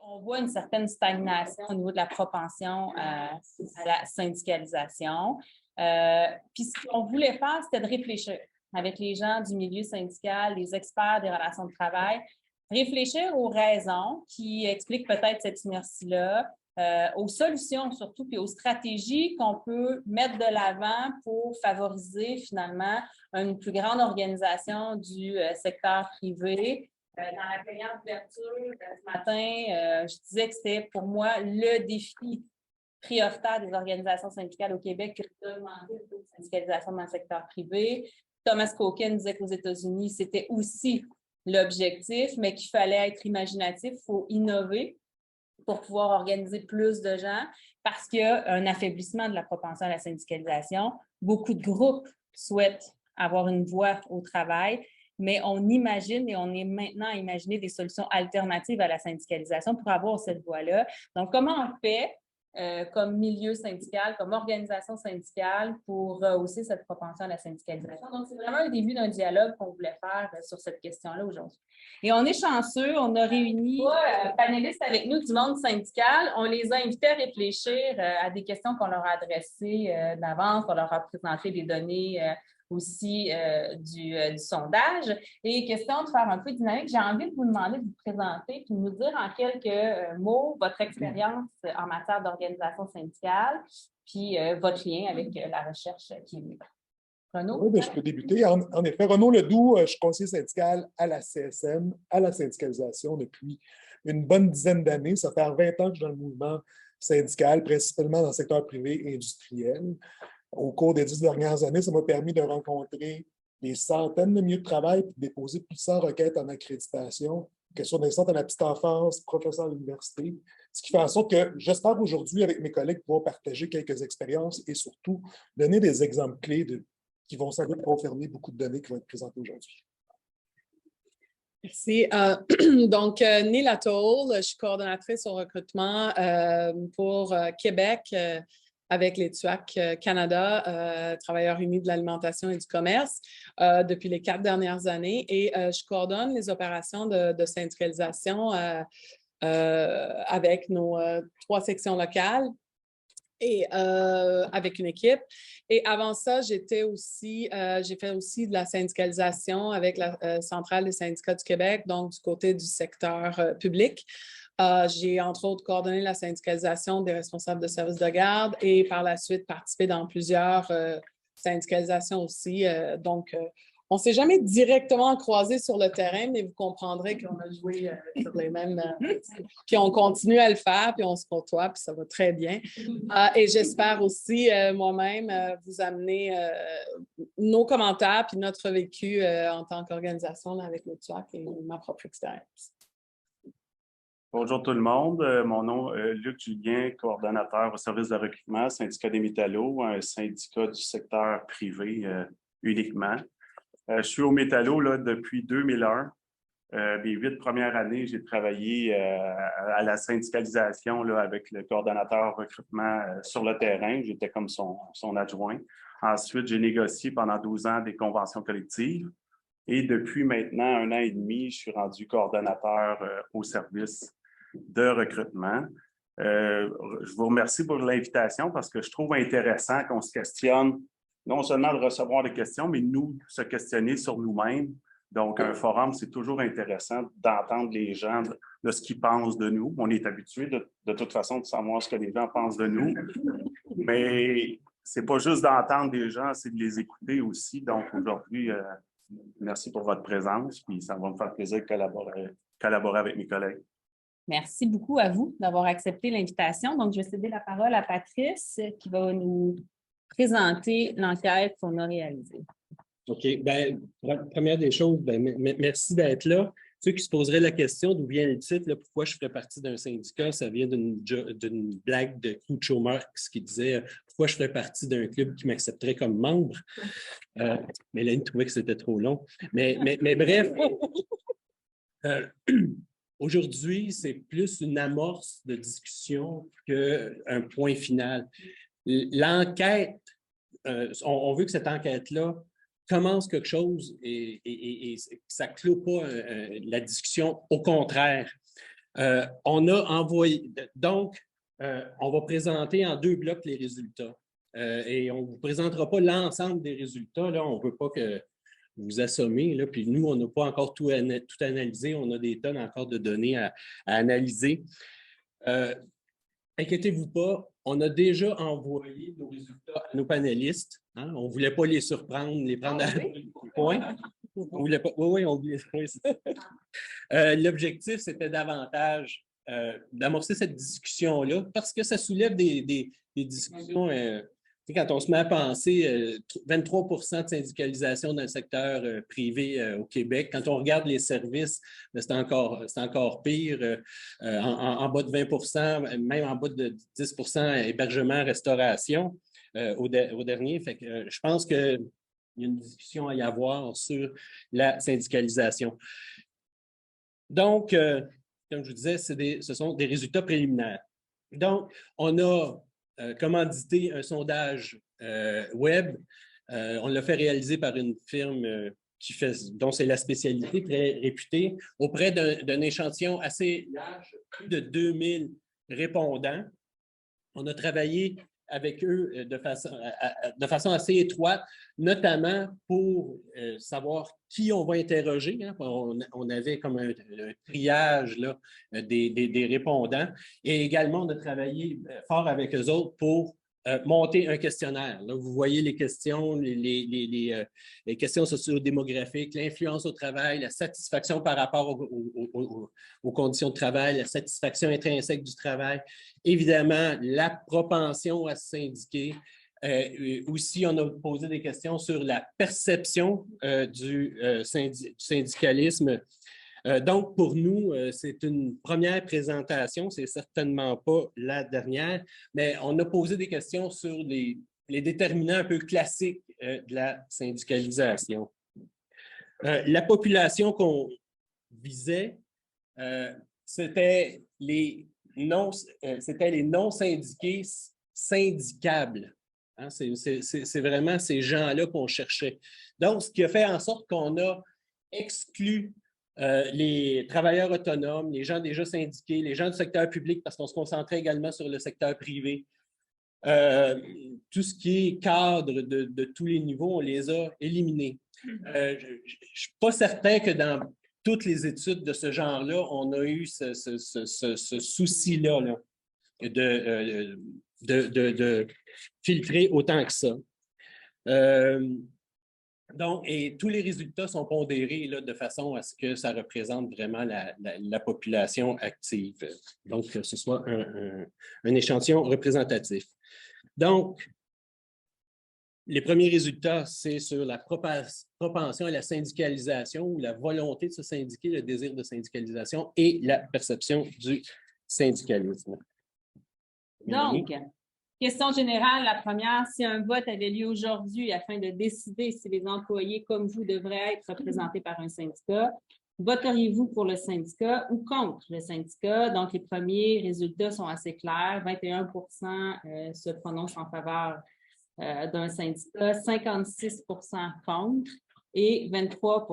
On voit une certaine stagnation au niveau de la propension à la syndicalisation. Puis ce qu'on voulait faire, c'était de réfléchir avec les gens du milieu syndical, les experts des relations de travail, réfléchir aux raisons qui expliquent peut-être cette inertie-là, aux solutions surtout, puis aux stratégies qu'on peut mettre de l'avant pour favoriser finalement une plus grande organisation du secteur privé. Dans la plénière d'ouverture ce matin, je disais que c'était pour moi le défi prioritaire des organisations syndicales au Québec que d'augmenter le taux de syndicalisation dans le secteur privé. Thomas Cookin disait qu'aux États-Unis, c'était aussi l'objectif, mais qu'il fallait être imaginatif, il faut innover pour pouvoir organiser plus de gens parce qu'il y a un affaiblissement de la propension à la syndicalisation. Beaucoup de groupes souhaitent avoir une voix au travail, mais on imagine et on est maintenant à imaginer des solutions alternatives à la syndicalisation pour avoir cette voie-là. Donc, comment on fait comme milieu syndical, comme organisation syndicale pour rehausser cette propension à la syndicalisation? Donc, c'est vraiment le début d'un dialogue qu'on voulait faire sur cette question-là aujourd'hui. Et on est chanceux, on a réuni panélistes avec nous du monde syndical. On les a invités à réfléchir à des questions qu'on leur a adressées d'avance. On leur a présenté des données aussi du sondage. Et question de faire un peu dynamique, j'ai envie de vous demander de vous présenter et de nous dire en quelques mots votre expérience en matière d'organisation syndicale puis votre lien avec la recherche qui est libre. Renaud? Oui, bien, je peux débuter. En effet, Renaud Ledoux, je suis conseiller syndical à la CSM, à la syndicalisation depuis une bonne dizaine d'années. Ça fait 20 ans que je suis dans le mouvement syndical, principalement dans le secteur privé et industriel. Au cours des 10 dernières années, ça m'a permis de rencontrer des centaines de milieux de travail et de déposer plus de 100 requêtes en accréditation, que ce soit dans les centres à la petite enfance, professeurs à l'université. Ce qui fait en sorte que j'espère aujourd'hui, avec mes collègues, pouvoir partager quelques expériences et surtout donner des exemples clés qui vont servir à confirmer beaucoup de données qui vont être présentées aujourd'hui. Merci. Donc, Neil Atoll, je suis coordonnatrice au recrutement pour Québec avec les TUAC Canada, Travailleurs unis de l'alimentation et du commerce, depuis les 4 dernières années. Et je coordonne les opérations de syndicalisation avec nos 3 sections locales et avec une équipe. Et avant ça, j'ai fait aussi de la syndicalisation avec la Centrale des syndicats du Québec, donc du côté du secteur public. J'ai entre autres coordonné la syndicalisation des responsables de services de garde et par la suite participé dans plusieurs syndicalisations aussi. Donc, on ne s'est jamais directement croisés sur le terrain, mais vous comprendrez qu'on a joué sur les mêmes... puis on continue à le faire, puis on se côtoie, puis ça va très bien. Et j'espère aussi moi-même vous amener nos commentaires puis notre vécu en tant qu'organisation avec le TUAC et ma propre expérience. Bonjour tout le monde. Mon nom est Luc Julien, coordonnateur au service de recrutement, syndicat des métallos, un syndicat du secteur privé uniquement. Je suis au métallo là, depuis 2001. Les 8 premières années, j'ai travaillé à la syndicalisation là, avec le coordonnateur recrutement sur le terrain. J'étais comme son adjoint. Ensuite, j'ai négocié pendant 12 ans des conventions collectives. Et depuis maintenant 1 an et demi, je suis rendu coordonnateur au service de recrutement. Je vous remercie pour l'invitation parce que je trouve intéressant qu'on se questionne, non seulement de recevoir des questions, mais nous, se questionner sur nous-mêmes. Donc, un forum, c'est toujours intéressant d'entendre les gens de ce qu'ils pensent de nous. On est habitué de toute façon de savoir ce que les gens pensent de nous. Mais c'est pas juste d'entendre des gens, c'est de les écouter aussi. Donc, aujourd'hui, merci pour votre présence. Puis ça va me faire plaisir de collaborer avec mes collègues. Merci beaucoup à vous d'avoir accepté l'invitation. Donc, je vais céder la parole à Patrice qui va nous présenter l'enquête qu'on a réalisée. OK. Bien, première des choses, merci d'être là. Ceux qui se poseraient la question d'où vient le titre, là, pourquoi je ferais partie d'un syndicat, ça vient d'une blague de Groucho Marx qui disait pourquoi je ferais partie d'un club qui m'accepterait comme membre. Mélanie trouvait que c'était trop long. Mais bref, aujourd'hui, c'est plus une amorce de discussion qu'un point final. L'enquête, on veut que cette enquête-là commence quelque chose et ça ne clôt pas la discussion. Au contraire, On a envoyé, donc, on va présenter en 2 blocs les résultats. Et on ne vous présentera pas l'ensemble des résultats. Là, on ne veut pas que vous assommez. Là, puis nous, on n'a pas encore tout analysé. On a des tonnes encore de données à analyser. Inquiétez-vous pas, on a déjà envoyé nos résultats à nos panélistes. Hein? On ne voulait pas les surprendre, les prendre à point. On voulait pas. Oui, on voulait. Oui, l'objectif, c'était davantage d'amorcer cette discussion-là parce que ça soulève des discussions. Quand on se met à penser 23 de syndicalisation dans le secteur privé au Québec, quand on regarde les services, c'est encore pire, en bas de 20 même en bas de 10 hébergement, restauration au dernier. Fait que, je pense qu'il y a une discussion à y avoir sur la syndicalisation. Donc, comme je vous disais, ce sont des résultats préliminaires. Donc, on a commandité un sondage web. On l'a fait réaliser par une firme dont c'est la spécialité, très réputée, auprès d'un échantillon assez large, plus de 2000 répondants. On a travaillé avec eux de façon assez étroite, notamment pour savoir qui on va interroger. Hein. On avait comme un triage là, des répondants. Et également, on a travaillé fort avec eux autres pour monter un questionnaire. Là, vous voyez les questions, les questions sociodémographiques, l'influence au travail, la satisfaction par rapport aux conditions de travail, la satisfaction intrinsèque du travail, évidemment, la propension à se syndiquer. Aussi, on a posé des questions sur la perception du syndicalisme. Donc, pour nous, c'est une première présentation, c'est certainement pas la dernière, mais on a posé des questions sur les déterminants un peu classiques de la syndicalisation. La population qu'on visait, c'était les non-syndiqués syndicables. Hein, c'est vraiment ces gens-là qu'on cherchait. Donc, ce qui a fait en sorte qu'on a exclu les travailleurs autonomes, les gens déjà syndiqués, les gens du secteur public, parce qu'on se concentrait également sur le secteur privé. Tout ce qui est cadre de tous les niveaux, on les a éliminés. Je ne suis pas certain que dans toutes les études de ce genre-là, on a eu ce souci-là de filtrer autant que ça. Donc, et tous les résultats sont pondérés là, de façon à ce que ça représente vraiment la population active. Donc, que ce soit un échantillon représentatif. Donc, les premiers résultats, c'est sur la propension à la syndicalisation ou la volonté de se syndiquer, le désir de syndicalisation et la perception du syndicalisme. Donc, question générale, la première, si un vote avait lieu aujourd'hui afin de décider si les employés comme vous devraient être représentés par un syndicat, voteriez-vous pour le syndicat ou contre le syndicat? Donc, les premiers résultats sont assez clairs. 21 se prononcent en faveur d'un syndicat, 56 contre et 23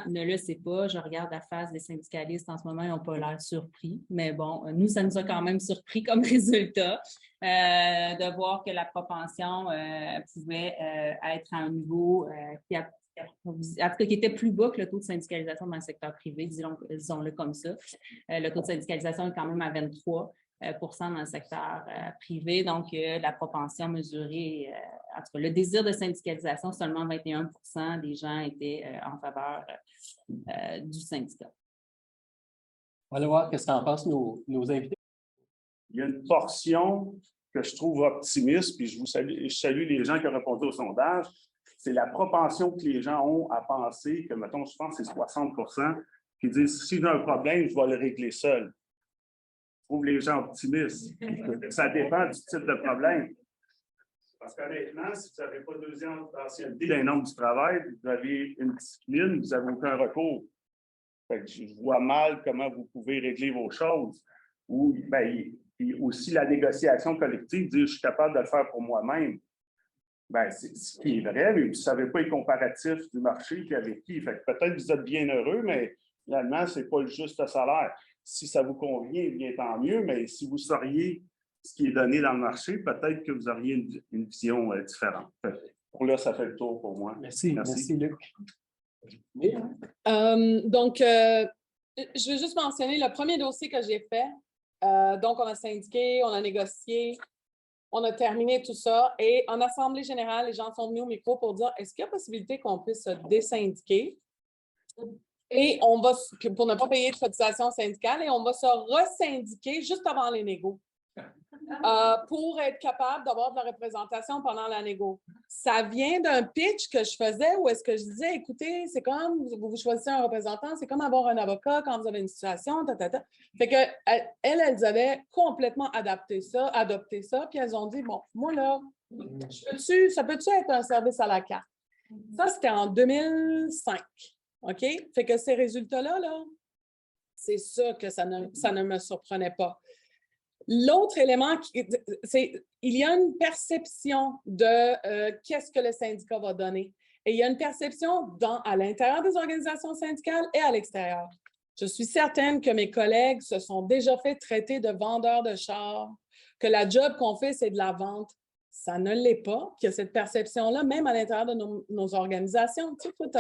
ne le sait pas. Je regarde la face des syndicalistes en ce moment, ils n'ont pas l'air surpris. Mais bon, nous, ça nous a quand même surpris comme résultat de voir que la propension pouvait être à un niveau qui était plus bas que le taux de syndicalisation dans le secteur privé, disons-le comme ça. Le taux de syndicalisation est quand même à 23 dans le secteur privé. Donc, la propension mesurée, en tout cas, le désir de syndicalisation, seulement 21 des gens étaient en faveur du syndicat. On va voir qu'est-ce qu'en pensent nos invités. Il y a une portion que je trouve optimiste, puis je salue les gens qui ont répondu au sondage. C'est la propension que les gens ont à penser que, mettons, je pense que c'est 60 qui disent si j'ai un problème, je vais le régler seul. Je trouve les gens optimistes. Ça dépend du type de problème. Parce qu'honnêtement, si vous n'avez pas 2 ans d'ancienneté d'un nombre du travail, vous avez une discipline, vous n'avez aucun recours. Fait que je vois mal comment vous pouvez régler vos choses. Ou et aussi la négociation collective, dire je suis capable de le faire pour moi-même. Ben, c'est ce qui est vrai, mais vous ne savez pas les comparatifs du marché qui avec qui. Fait que peut-être que vous êtes bien heureux, mais finalement, ce n'est pas le juste salaire. Si ça vous convient, bien tant mieux, mais si vous sauriez ce qui est donné dans le marché, peut-être que vous auriez une vision différente. Pour là, ça fait le tour pour moi. Merci Luc. Donc, je veux juste mentionner le premier dossier que j'ai fait. Donc, on a syndiqué, on a négocié, on a terminé tout ça. Et en assemblée générale, les gens sont venus au micro pour dire est-ce qu'il y a possibilité qu'on puisse se désyndiquer? Et on va, pour ne pas payer de cotisation syndicale, et on va se resyndiquer juste avant les négos. Pour être capable d'avoir de la représentation pendant la négo. Ça vient d'un pitch que je faisais où est-ce que je disais, écoutez, c'est comme vous choisissez un représentant, c'est comme avoir un avocat quand vous avez une situation, Fait que elles avaient complètement adopté ça, puis elles ont dit, bon, moi là, ça peut-tu être un service à la carte? Ça, c'était en 2005, OK? Fait que ces résultats-là, là, c'est sûr que ça ne me surprenait pas. L'autre élément, c'est il y a une perception de qu'est-ce que le syndicat va donner. Et il y a une perception à l'intérieur des organisations syndicales et à l'extérieur. Je suis certaine que mes collègues se sont déjà fait traiter de vendeurs de chars, que la job qu'on fait, c'est de la vente. Ça ne l'est pas, qu'il y a cette perception-là, même à l'intérieur de nos organisations. Tu sais, toi, tu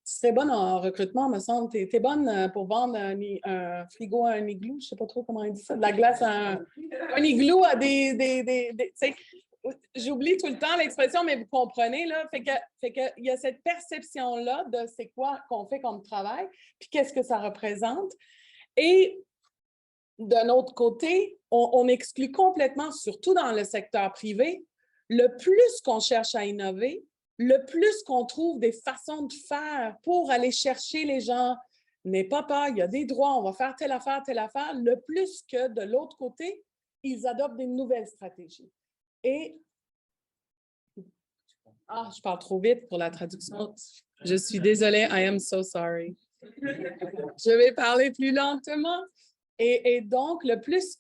serais bonne en recrutement, me semble. Tu es bonne pour vendre un frigo à un igloo. Je ne sais pas trop comment on dit ça. De la glace à un igloo à des tu sais, j'oublie tout le temps l'expression, mais vous comprenez, là. Fait que il y a cette perception-là de c'est quoi qu'on fait comme travail, puis qu'est-ce que ça représente. Et d'un autre côté, on exclut complètement, surtout dans le secteur privé, le plus qu'on cherche à innover, le plus qu'on trouve des façons de faire pour aller chercher les gens. N'aie pas peur, il y a des droits, on va faire telle affaire, le plus que de l'autre côté, ils adoptent des nouvelles stratégies. Et je parle trop vite pour la traduction. Je suis désolée, I am so sorry. Je vais parler plus lentement. Et donc, le plus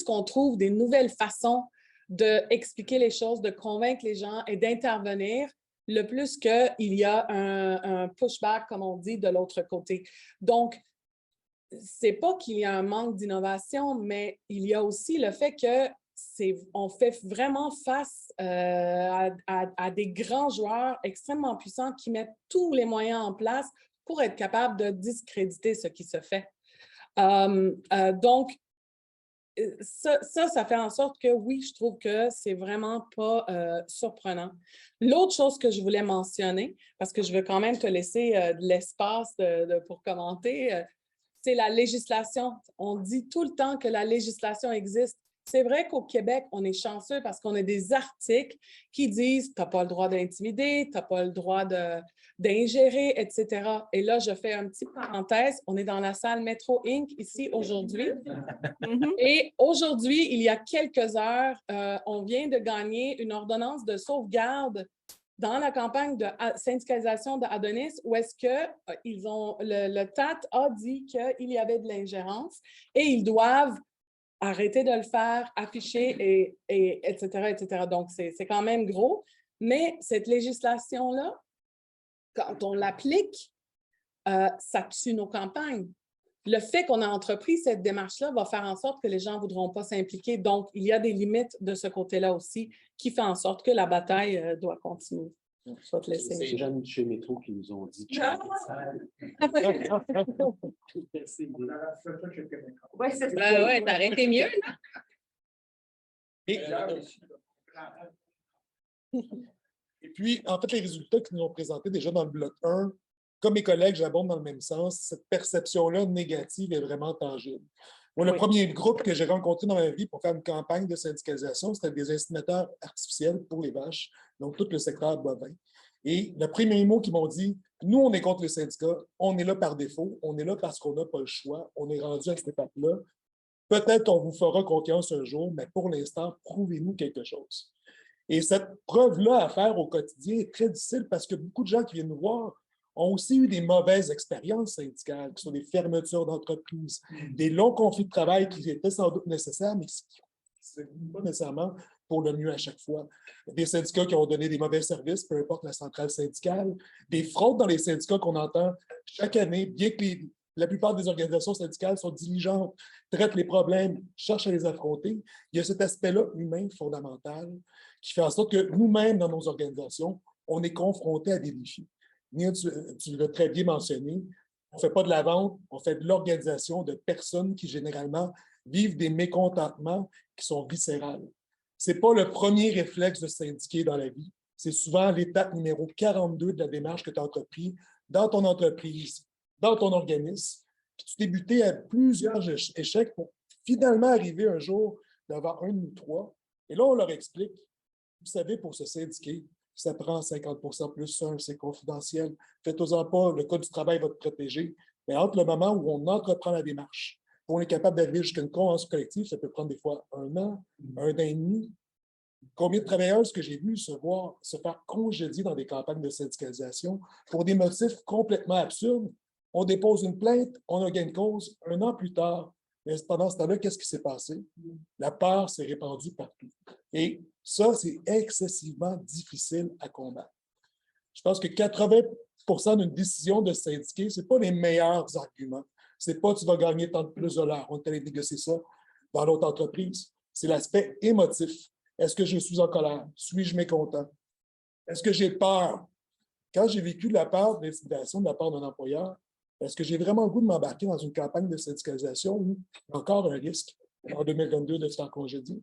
qu'on trouve des nouvelles façons d'expliquer les choses, de convaincre les gens et d'intervenir, le plus qu'il y a un pushback, comme on dit, de l'autre côté. Donc, c'est pas qu'il y a un manque d'innovation, mais il y a aussi le fait que on fait vraiment face à des grands joueurs extrêmement puissants qui mettent tous les moyens en place pour être capables de discréditer ce qui se fait. Donc, ça fait en sorte que oui, je trouve que c'est vraiment pas surprenant. L'autre chose que je voulais mentionner, parce que je veux quand même te laisser de l'espace pour commenter, c'est la législation. On dit tout le temps que la législation existe. C'est vrai qu'au Québec, on est chanceux parce qu'on a des articles qui disent « tu n'as pas le droit d'intimider, tu n'as pas le droit d'ingérer, etc. » Et là, je fais un petit parenthèse. On est dans la salle Metro Inc. ici aujourd'hui. Et aujourd'hui, il y a quelques heures, on vient de gagner une ordonnance de sauvegarde dans la campagne de syndicalisation d'Adonis, où est-ce que le TAT a dit qu'il y avait de l'ingérence et ils doivent arrêter de le faire, afficher, etc., etc. Donc, c'est quand même gros. Mais cette législation-là, quand on l'applique, ça tue nos campagnes. Le fait qu'on a entrepris cette démarche-là va faire en sorte que les gens ne voudront pas s'impliquer. Donc, il y a des limites de ce côté-là aussi qui fait en sorte que la bataille doit continuer. Je vais te laisser. C'est les gens de chez Métro qui nous ont dit. Oui, c'est ça. Oui, t'arrêtais mieux. Et puis, en fait, les résultats qu'ils nous ont présentés déjà dans le bloc 1, comme mes collègues, j'abonde dans le même sens, cette perception-là négative est vraiment tangible. Moi, le premier groupe que j'ai rencontré dans ma vie pour faire une campagne de syndicalisation, c'était des inséminateurs artificiels pour les vaches, donc tout le secteur bovin. Et le premier mot qu'ils m'ont dit, nous, on est contre le syndicat, on est là par défaut, on est là parce qu'on n'a pas le choix, on est rendu à cette étape-là. Peut-être on vous fera confiance un jour, mais pour l'instant, prouvez-nous quelque chose. Et cette preuve-là à faire au quotidien est très difficile parce que beaucoup de gens qui viennent nous voir ont aussi eu des mauvaises expériences syndicales, qui sont des fermetures d'entreprises, des longs conflits de travail qui étaient sans doute nécessaires, mais qui ne sont pas nécessairement pour le mieux à chaque fois. Des syndicats qui ont donné des mauvais services, peu importe la centrale syndicale, des fraudes dans les syndicats qu'on entend chaque année, bien que la plupart des organisations syndicales sont diligentes, traitent les problèmes, cherchent à les affronter. Il y a cet aspect-là humain fondamental qui fait en sorte que nous-mêmes, dans nos organisations, on est confrontés à des défis. Nia, tu l'as très bien mentionné, on ne fait pas de la vente, on fait de l'organisation de personnes qui, généralement, vivent des mécontentements qui sont viscérales. Ce n'est pas le premier réflexe de syndiquer dans la vie. C'est souvent l'étape numéro 42 de la démarche que tu as entreprise dans ton entreprise, dans ton organisme. Puis tu débutais à plusieurs échecs pour finalement arriver un jour devant un de nous trois. Et là, on leur explique, vous savez, pour se syndiquer, ça prend 50% plus 1, c'est confidentiel. Faites-en pas, le Code du travail va te protéger. Mais entre le moment où on entreprend la démarche, on est capable d'arriver jusqu'à une convention collective, ça peut prendre des fois 1 an, 1 an et demi. Combien de travailleurs que j'ai vu se faire congédier dans des campagnes de syndicalisation pour des motifs complètement absurdes? On dépose une plainte, on a gain de cause. 1 an plus tard, mais pendant ce temps-là, qu'est-ce qui s'est passé? La peur s'est répandue partout. Et ça, c'est excessivement difficile à combattre. Je pense que 80% d'une décision de syndiquer, ce n'est pas les meilleurs arguments. Ce n'est pas tu vas gagner tant de plus de l'heure. On est allé négocier ça dans l'autre entreprise. C'est l'aspect émotif. Est-ce que je suis en colère? Suis-je mécontent? Est-ce que j'ai peur? Quand j'ai vécu de la peur, de l'intimidation de la part d'un employeur, est-ce que j'ai vraiment le goût de m'embarquer dans une campagne de syndicalisation où il y a encore un risque en 2022 de se faire congédier?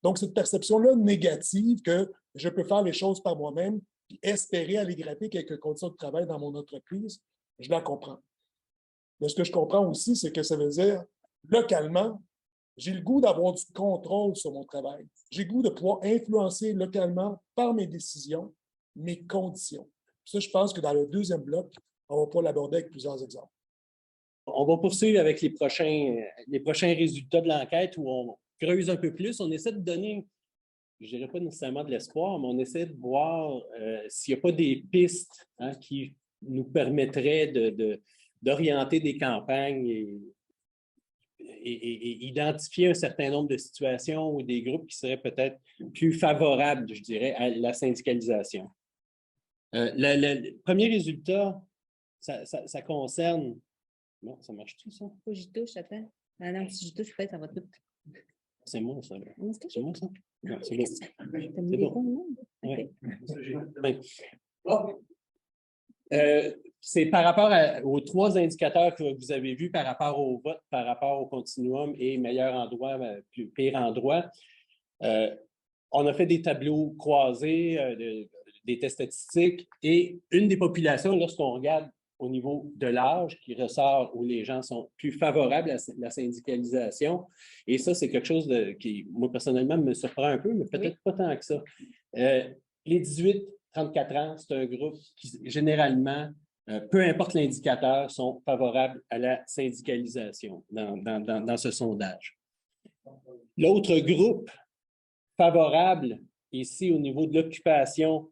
Donc, cette perception-là négative que je peux faire les choses par moi-même et espérer aller gratter quelques conditions de travail dans mon entreprise, je la comprends. Mais ce que je comprends aussi, c'est que ça veut dire, localement, j'ai le goût d'avoir du contrôle sur mon travail. J'ai le goût de pouvoir influencer localement par mes décisions, mes conditions. Ça, je pense que dans le deuxième bloc, on va pouvoir l'aborder avec plusieurs exemples. On va poursuivre avec les prochains résultats de l'enquête où on creuse un peu plus. On essaie de donner, je ne dirais pas nécessairement de l'espoir, mais on essaie de voir s'il n'y a pas des pistes qui nous permettraient d'orienter des campagnes et identifier un certain nombre de situations ou des groupes qui seraient peut-être plus favorables, je dirais, à la syndicalisation. Le premier résultat, ça concerne... Non, ça marche-tu, ça? Faut que j'y touche, attends. Ah non, si j'y touche, peut-être ça va tout. C'est moi, ça. C'est moi, ça? Non, c'est bon. C'est bon. Okay. C'est par rapport aux 3 indicateurs que vous avez vus par rapport au vote, par rapport au continuum et meilleur endroit, pire endroit. On a fait des tableaux croisés, des tests statistiques et une des populations, lorsqu'on regarde au niveau de l'âge qui ressort où les gens sont plus favorables à la syndicalisation. Et ça, c'est quelque chose qui, moi, personnellement, me surprend un peu, mais peut-être pas tant que ça. Les 18-34 ans, c'est un groupe qui, généralement, peu importe l'indicateur, sont favorables à la syndicalisation dans ce sondage. L'autre groupe favorable, ici, au niveau de l'occupation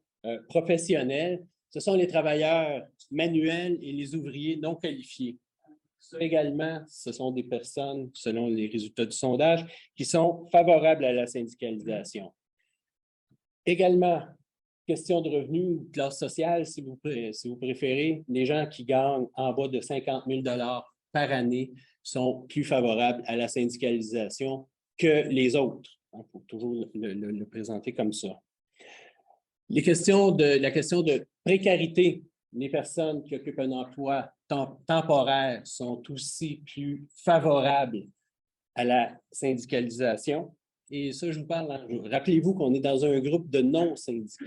professionnelle, ce sont les travailleurs manuels et les ouvriers non qualifiés. Ça également, ce sont des personnes, selon les résultats du sondage, qui sont favorables à la syndicalisation. Également, question de revenus ou de classe sociale, si vous préférez, les gens qui gagnent en bas de 50 000 $ par année sont plus favorables à la syndicalisation que les autres. Il faut toujours le présenter comme ça. La question de précarité, les personnes qui occupent un emploi temporaire sont aussi plus favorables à la syndicalisation. Et ça, je vous parle, rappelez-vous qu'on est dans un groupe de non-syndiqués.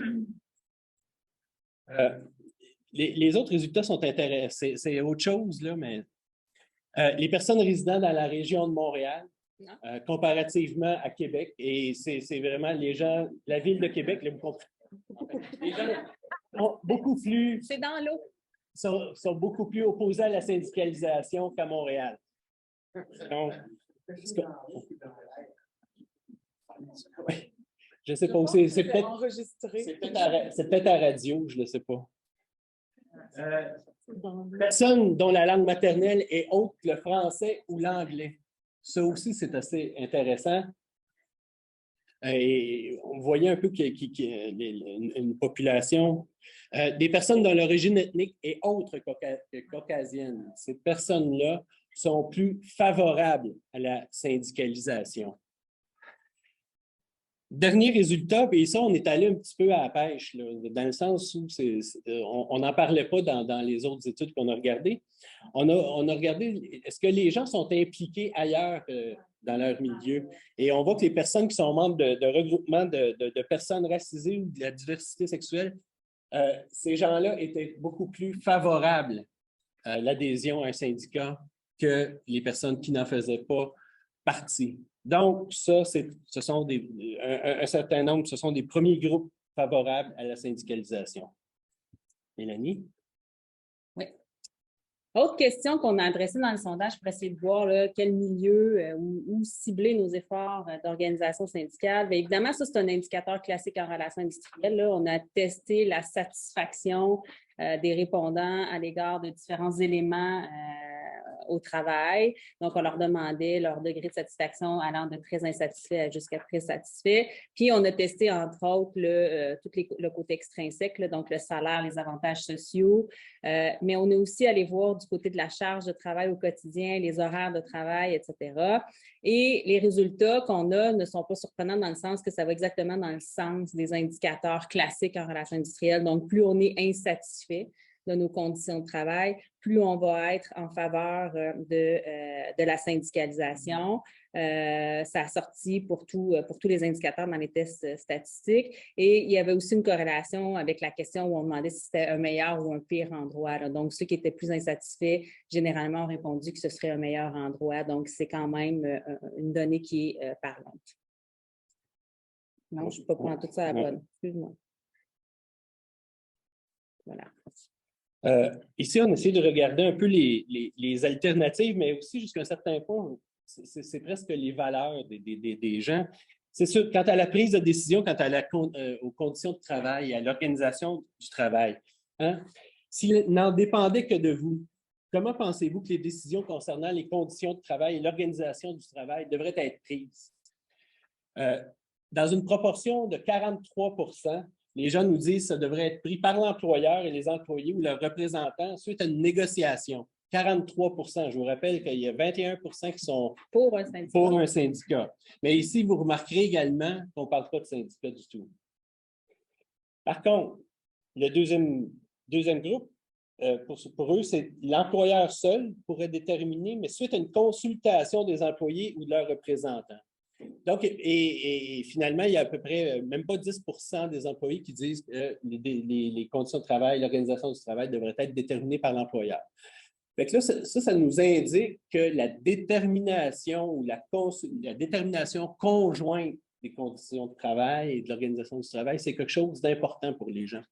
Les autres résultats sont intéressants. C'est autre chose, là, mais les personnes résidant dans la région de Montréal, comparativement à Québec, et c'est vraiment les gens, la ville de Québec, là, vous comprenez. Les gens sont beaucoup plus... C'est dans l'eau. Sont beaucoup plus opposés à la syndicalisation qu'à Montréal. Donc, je ne sais pas, c'est peut-être enregistré. C'est peut-être à radio, je ne sais pas. Personne dont la langue maternelle est autre que le français ou l'anglais. Ça aussi, c'est assez intéressant. Et on voyait un peu qu'il y a une population, des personnes dont l'origine ethnique est autre que caucasienne. Ces personnes-là sont plus favorables à la syndicalisation. Dernier résultat, et ça, on est allé un petit peu à la pêche, là, dans le sens où on n'en parlait pas dans les autres études qu'on a regardées. On a regardé, est-ce que les gens sont impliqués ailleurs dans leur milieu? Et on voit que les personnes qui sont membres de regroupements de personnes racisées ou de la diversité sexuelle, ces gens-là étaient beaucoup plus favorables à l'adhésion à un syndicat que les personnes qui n'en faisaient pas partie. Donc, ça, ce sont un certain nombre, ce sont des premiers groupes favorables à la syndicalisation. Mélanie? Oui. Autre question qu'on a adressée dans le sondage pour essayer de voir là, quel milieu où cibler nos efforts d'organisation syndicale. Bien, évidemment, ça, c'est un indicateur classique en relation industrielle. Là. On a testé la satisfaction des répondants à l'égard de différents éléments au travail. Donc, on leur demandait leur degré de satisfaction allant de très insatisfait jusqu'à très satisfait. Puis, on a testé, entre autres, le côté extrinsèque, là, donc le salaire, les avantages sociaux. Mais on est aussi allé voir du côté de la charge de travail au quotidien, les horaires de travail, etc. Et les résultats qu'on a ne sont pas surprenants dans le sens que ça va exactement dans le sens des indicateurs classiques en relation industrielle. Donc, plus on est insatisfait de nos conditions de travail, plus on va être en faveur de la syndicalisation. Ça a sorti pour tous les indicateurs dans les tests statistiques. Et il y avait aussi une corrélation avec la question où on demandait si c'était un meilleur ou un pire endroit. Là. Donc, ceux qui étaient plus insatisfaits, généralement, ont répondu que ce serait un meilleur endroit. Donc, c'est quand même une donnée qui est parlante. Non, je ne peux pas prendre tout ça à la bonne. Excuse-moi. Voilà. Ici, on essaie de regarder un peu les alternatives, mais aussi jusqu'à un certain point, c'est presque les valeurs des gens. C'est sûr, quant à la prise de décision, quant à aux conditions de travail, à l'organisation du travail, hein, s'il n'en dépendait que de vous, comment pensez-vous que les décisions concernant les conditions de travail et l'organisation du travail devraient être prises? Dans une proportion de 43 %, les gens nous disent que ça devrait être pris par l'employeur et les employés ou leurs représentants suite à une négociation. 43 %. Je vous rappelle qu'il y a 21 % qui sont pour un syndicat. Mais ici, vous remarquerez également qu'on ne parle pas de syndicat du tout. Par contre, le deuxième groupe, pour eux, c'est l'employeur seul pourrait déterminer, mais suite à une consultation des employés ou de leurs représentants. Donc, et finalement, il y a à peu près même pas 10 % des employés qui disent que les conditions de travail, l'organisation du travail devraient être déterminées par l'employeur. Fait que là, ça nous indique que la détermination ou la détermination conjointe des conditions de travail et de l'organisation du travail, c'est quelque chose d'important pour les gens.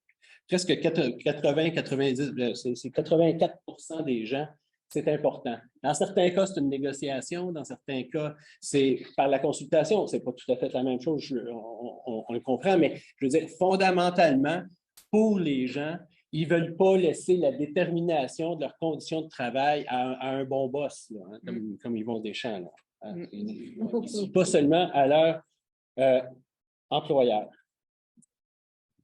Presque 80-90, c'est 84 % des gens. C'est important. Dans certains cas, c'est une négociation. Dans certains cas, c'est par la consultation. Ce n'est pas tout à fait la même chose, on le comprend, mais je veux dire, fondamentalement, pour les gens, ils ne veulent pas laisser la détermination de leurs conditions de travail à un bon boss, là, hein, comme Yvon Deschamps. Là. Pas seulement à leur employeur.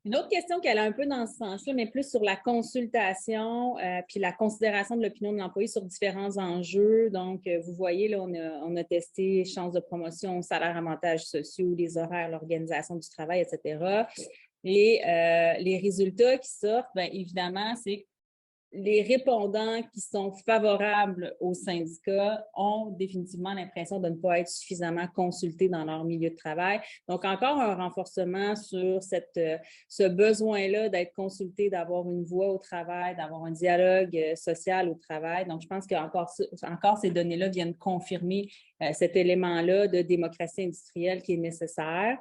Une autre question qui allait un peu dans ce sens-là, mais plus sur la consultation puis la considération de l'opinion de l'employé sur différents enjeux. Donc, vous voyez, là, on a testé chances de promotion, salaire, avantages sociaux, les horaires, l'organisation du travail, etc. Et les résultats qui sortent, bien évidemment, c'est que les répondants qui sont favorables au syndicat ont définitivement l'impression de ne pas être suffisamment consultés dans leur milieu de travail. Donc, encore un renforcement sur ce besoin-là d'être consulté, d'avoir une voix au travail, d'avoir un dialogue social au travail. Donc, je pense qu'encore ces données-là viennent confirmer cet élément-là de démocratie industrielle qui est nécessaire.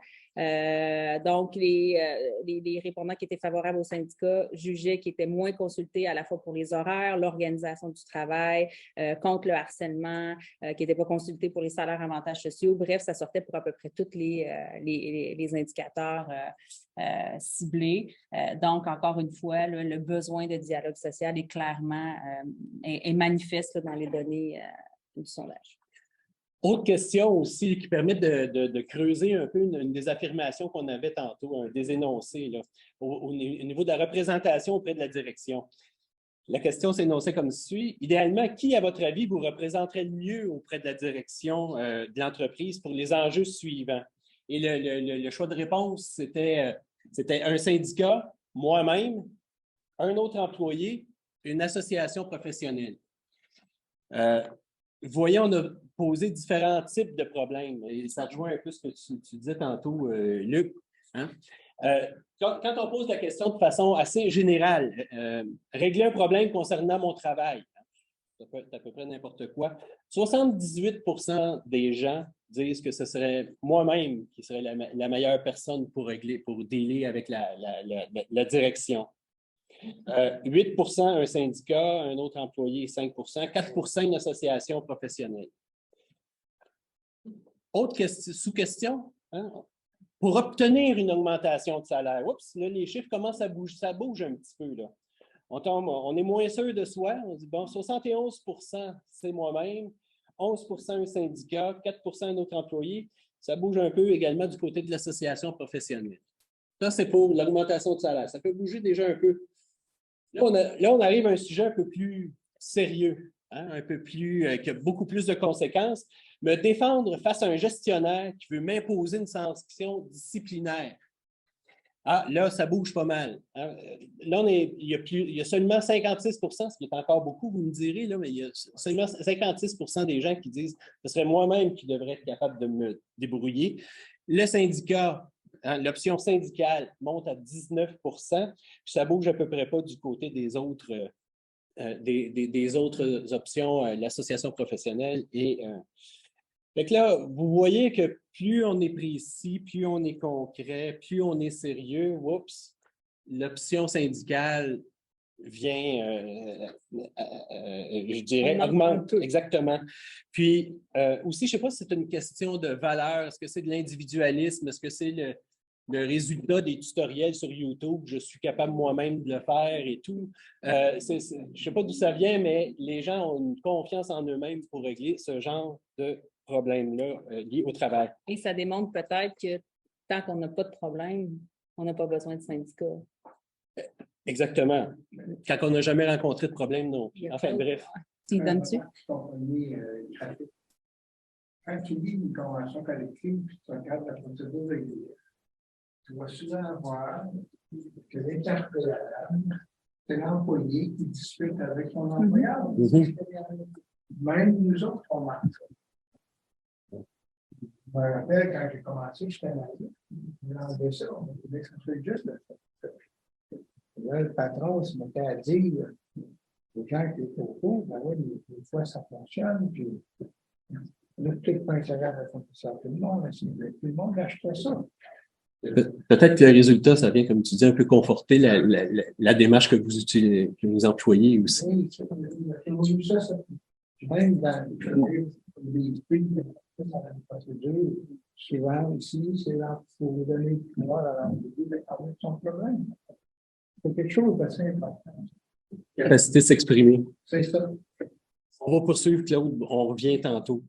Donc, les répondants qui étaient favorables au syndicat jugeaient qu'ils étaient moins consultés à la fois pour les horaires, l'organisation du travail, contre le harcèlement, qui n'étaient pas consultés pour les salaires, avantages sociaux. Bref, ça sortait pour à peu près tous les indicateurs ciblés. Donc, encore une fois, là, le besoin de dialogue social est clairement est manifeste là, dans les données du sondage. Autre question aussi qui permet de creuser un peu une des affirmations qu'on avait tantôt, des énoncés, là, au niveau de la représentation auprès de la direction. La question s'énonçait comme suit. Idéalement, qui, à votre avis, vous représenterait le mieux auprès de la direction de l'entreprise pour les enjeux suivants? Et le choix de réponse, c'était un syndicat, moi-même, un autre employé, une association professionnelle. Vous voyez, on a posé différents types de problèmes et ça rejoint un peu ce que tu disais tantôt, Luc. Hein? Quand on pose la question de façon assez générale, régler un problème concernant mon travail, ça peut être à peu près n'importe quoi, 78% des gens disent que ce serait moi-même qui serait la meilleure personne pour régler, pour dealer avec la direction. 8% un syndicat, un autre employé 5%, 4% une association professionnelle. Autre sous-question, hein? Pour obtenir une augmentation de salaire, oups, là, les chiffres commencent à bouger, ça bouge un petit peu. Là. On est moins sûr de soi. On dit, bon, 71%, c'est moi-même, 11% un syndicat, 4% un autre employé. Ça bouge un peu également du côté de l'association professionnelle. Ça, c'est pour l'augmentation de salaire. Ça peut bouger déjà un peu. Là, on arrive à un sujet un peu plus sérieux, hein, un peu plus, qui a beaucoup plus de conséquences. Me défendre face à un gestionnaire qui veut m'imposer une sanction disciplinaire. Ah, là, ça bouge pas mal. Hein. Là, il y a seulement 56%, ce qui est encore beaucoup, vous me direz, là, mais il y a seulement 56% des gens qui disent que ce serait moi-même qui devrais être capable de me débrouiller. Le syndicat, hein, l'option syndicale monte à 19%, puis ça bouge à peu près pas du côté des autres, des autres options, l'association professionnelle et... Fait que là, vous voyez que plus on est précis, plus on est concret, plus on est sérieux, oups, l'option syndicale vient, je dirais, augmente. Exactement. Puis aussi, je ne sais pas si c'est une question de valeur, est-ce que c'est de l'individualisme, est-ce que c'est le résultat des tutoriels sur YouTube, je suis capable moi-même de le faire et tout. Je ne sais pas d'où ça vient, mais les gens ont une confiance en eux-mêmes pour régler ce genre de problèmes-là liés au travail. Et ça démontre peut-être que tant qu'on n'a pas de problème, on n'a pas besoin de syndicat. Exactement. Quand on n'a jamais rencontré de problème non plus. Enfin, bref. Tu donnes-tu? Quand tu lis une convention collective, tu regardes la procédure régulière. Tu vas souvent voir que l'interpellable, c'est l'employé qui discute avec son employeur. Même nous autres, on marque ça. Je me rappelle quand j'ai commencé, j'étais marié. On enlevait ça, on voulait que ça soit juste le fait. Là, le patron se mettait à dire aux gens qui étaient autour, ben oui, des fois ça fonctionne, puis là, peut-être pas intérêt à raconter ça à tout le monde, mais tout le monde achetait ça. Peut-être que le résultat, ça vient, comme tu dis, un peu conforter la démarche que vous utilisez, que vous employez aussi. Oui, ça, même dans les prix, dans la procédure, souvent ici, c'est là pour vous donner le pouvoir à l'entreprise de parler de son problème. C'est quelque chose d'assez important. Capacité de s'exprimer. C'est ça. On va poursuivre, Claude, on revient tantôt.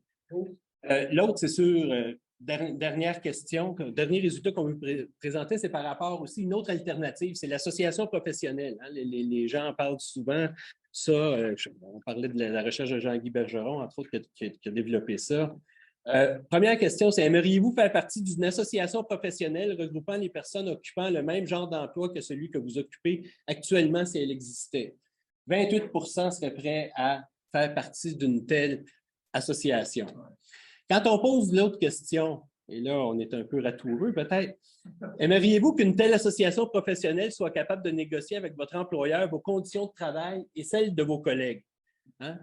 L'autre, c'est sur, dernière question, dernier résultat qu'on veut présenter, c'est par rapport aussi à une autre alternative, c'est l'association professionnelle. Hein. Les gens en parlent souvent. Ça, on parlait de la recherche de Jean-Guy Bergeron, entre autres, qui a développé ça. Première question, c'est aimeriez-vous faire partie d'une association professionnelle regroupant les personnes occupant le même genre d'emploi que celui que vous occupez actuellement si elle existait? 28% seraient prêts à faire partie d'une telle association. Quand on pose l'autre question, et là, on est un peu ratoureux peut-être, aimeriez-vous qu'une telle association professionnelle soit capable de négocier avec votre employeur vos conditions de travail et celles de vos collègues? Hein?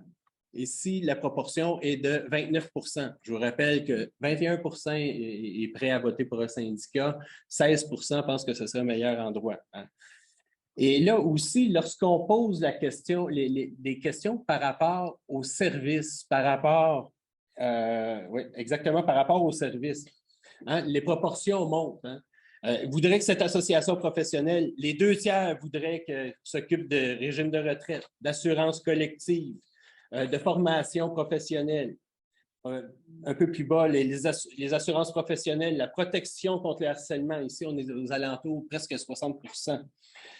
Ici, la proportion est de 29%. Je vous rappelle que 21% est prêt à voter pour un syndicat, 16% pensent que ce serait un meilleur endroit. Hein? Et là aussi, lorsqu'on pose la question, des questions par rapport au service, par rapport, oui, exactement par rapport au service, hein, les proportions montent. Hein? Voudrait que cette association professionnelle, les 2/3 voudraient qu'elle s'occupe de régime de retraite, d'assurance collective, de formation professionnelle. un peu plus bas, les assurances professionnelles, la protection contre le harcèlement. Ici, on est aux alentours presque 60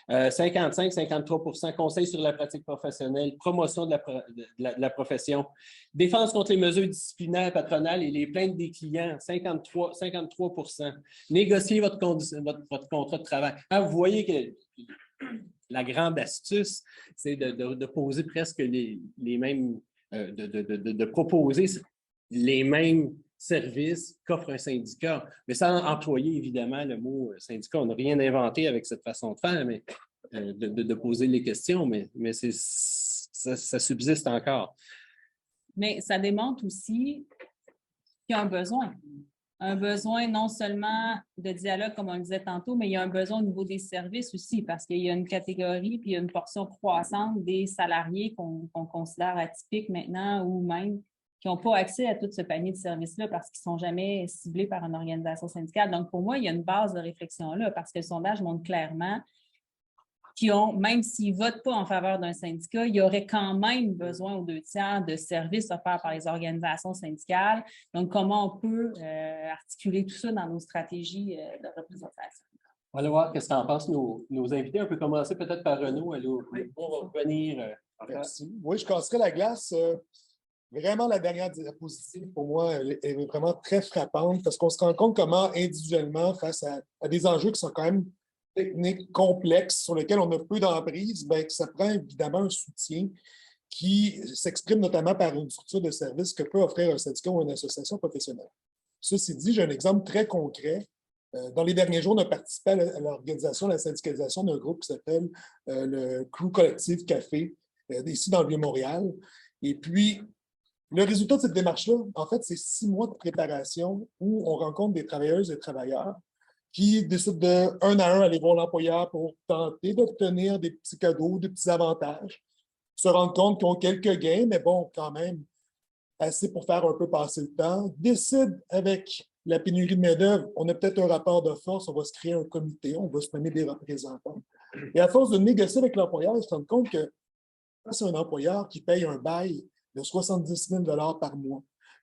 55-53 conseils sur la pratique professionnelle, promotion de la profession, défense contre les mesures disciplinaires patronales et les plaintes des clients, 53 négocier votre contrat de travail. Alors, vous voyez que la grande astuce, c'est de poser presque les mêmes, de proposer les mêmes services qu'offre un syndicat. Mais sans employer, évidemment, le mot syndicat. On n'a rien inventé avec cette façon de faire, mais de poser les questions, mais ça subsiste encore. Mais ça démontre aussi qu'il y a un besoin. Un besoin non seulement de dialogue, comme on le disait tantôt, mais il y a un besoin au niveau des services aussi, parce qu'il y a une catégorie puis il y a une portion croissante des salariés qu'on considère atypiques maintenant ou même qui n'ont pas accès à tout ce panier de services-là parce qu'ils ne sont jamais ciblés par une organisation syndicale. Donc, pour moi, il y a une base de réflexion là parce que le sondage montre clairement qui ont, même s'ils ne votent pas en faveur d'un syndicat, il y aurait quand même besoin aux 2/3 de services offerts par les organisations syndicales. Donc, comment on peut articuler tout ça dans nos stratégies de représentation? On va voir qu'est-ce qu'en pensent nos invités. On peut commencer peut-être par Renaud. On va revenir. Merci. Oui, je casserai la glace. Vraiment, la dernière diapositive, pour moi, elle est vraiment très frappante parce qu'on se rend compte comment individuellement, face à des enjeux qui sont quand même techniques, complexes, sur lesquels on a peu d'emprise, bien, que ça prend évidemment un soutien qui s'exprime notamment par une structure de service que peut offrir un syndicat ou une association professionnelle. Ceci dit, j'ai un exemple très concret. Dans les derniers jours, on a participé à l'organisation, la syndicalisation d'un groupe qui s'appelle le Crew Collectif Café, ici dans le Vieux-Montréal. Et puis, le résultat de cette démarche-là, en fait, c'est 6 mois de préparation où on rencontre des travailleuses et travailleurs qui décident de, un à un, aller voir l'employeur pour tenter d'obtenir des petits cadeaux, des petits avantages, se rendre compte qu'ils ont quelques gains, mais bon, quand même, assez pour faire un peu passer le temps, décident avec la pénurie de main-d'œuvre, on a peut-être un rapport de force, on va se créer un comité, on va se nommer des représentants. Et à force de négocier avec l'employeur, ils se rendent compte que c'est un employeur qui paye un bail de 70 000 $ par mois,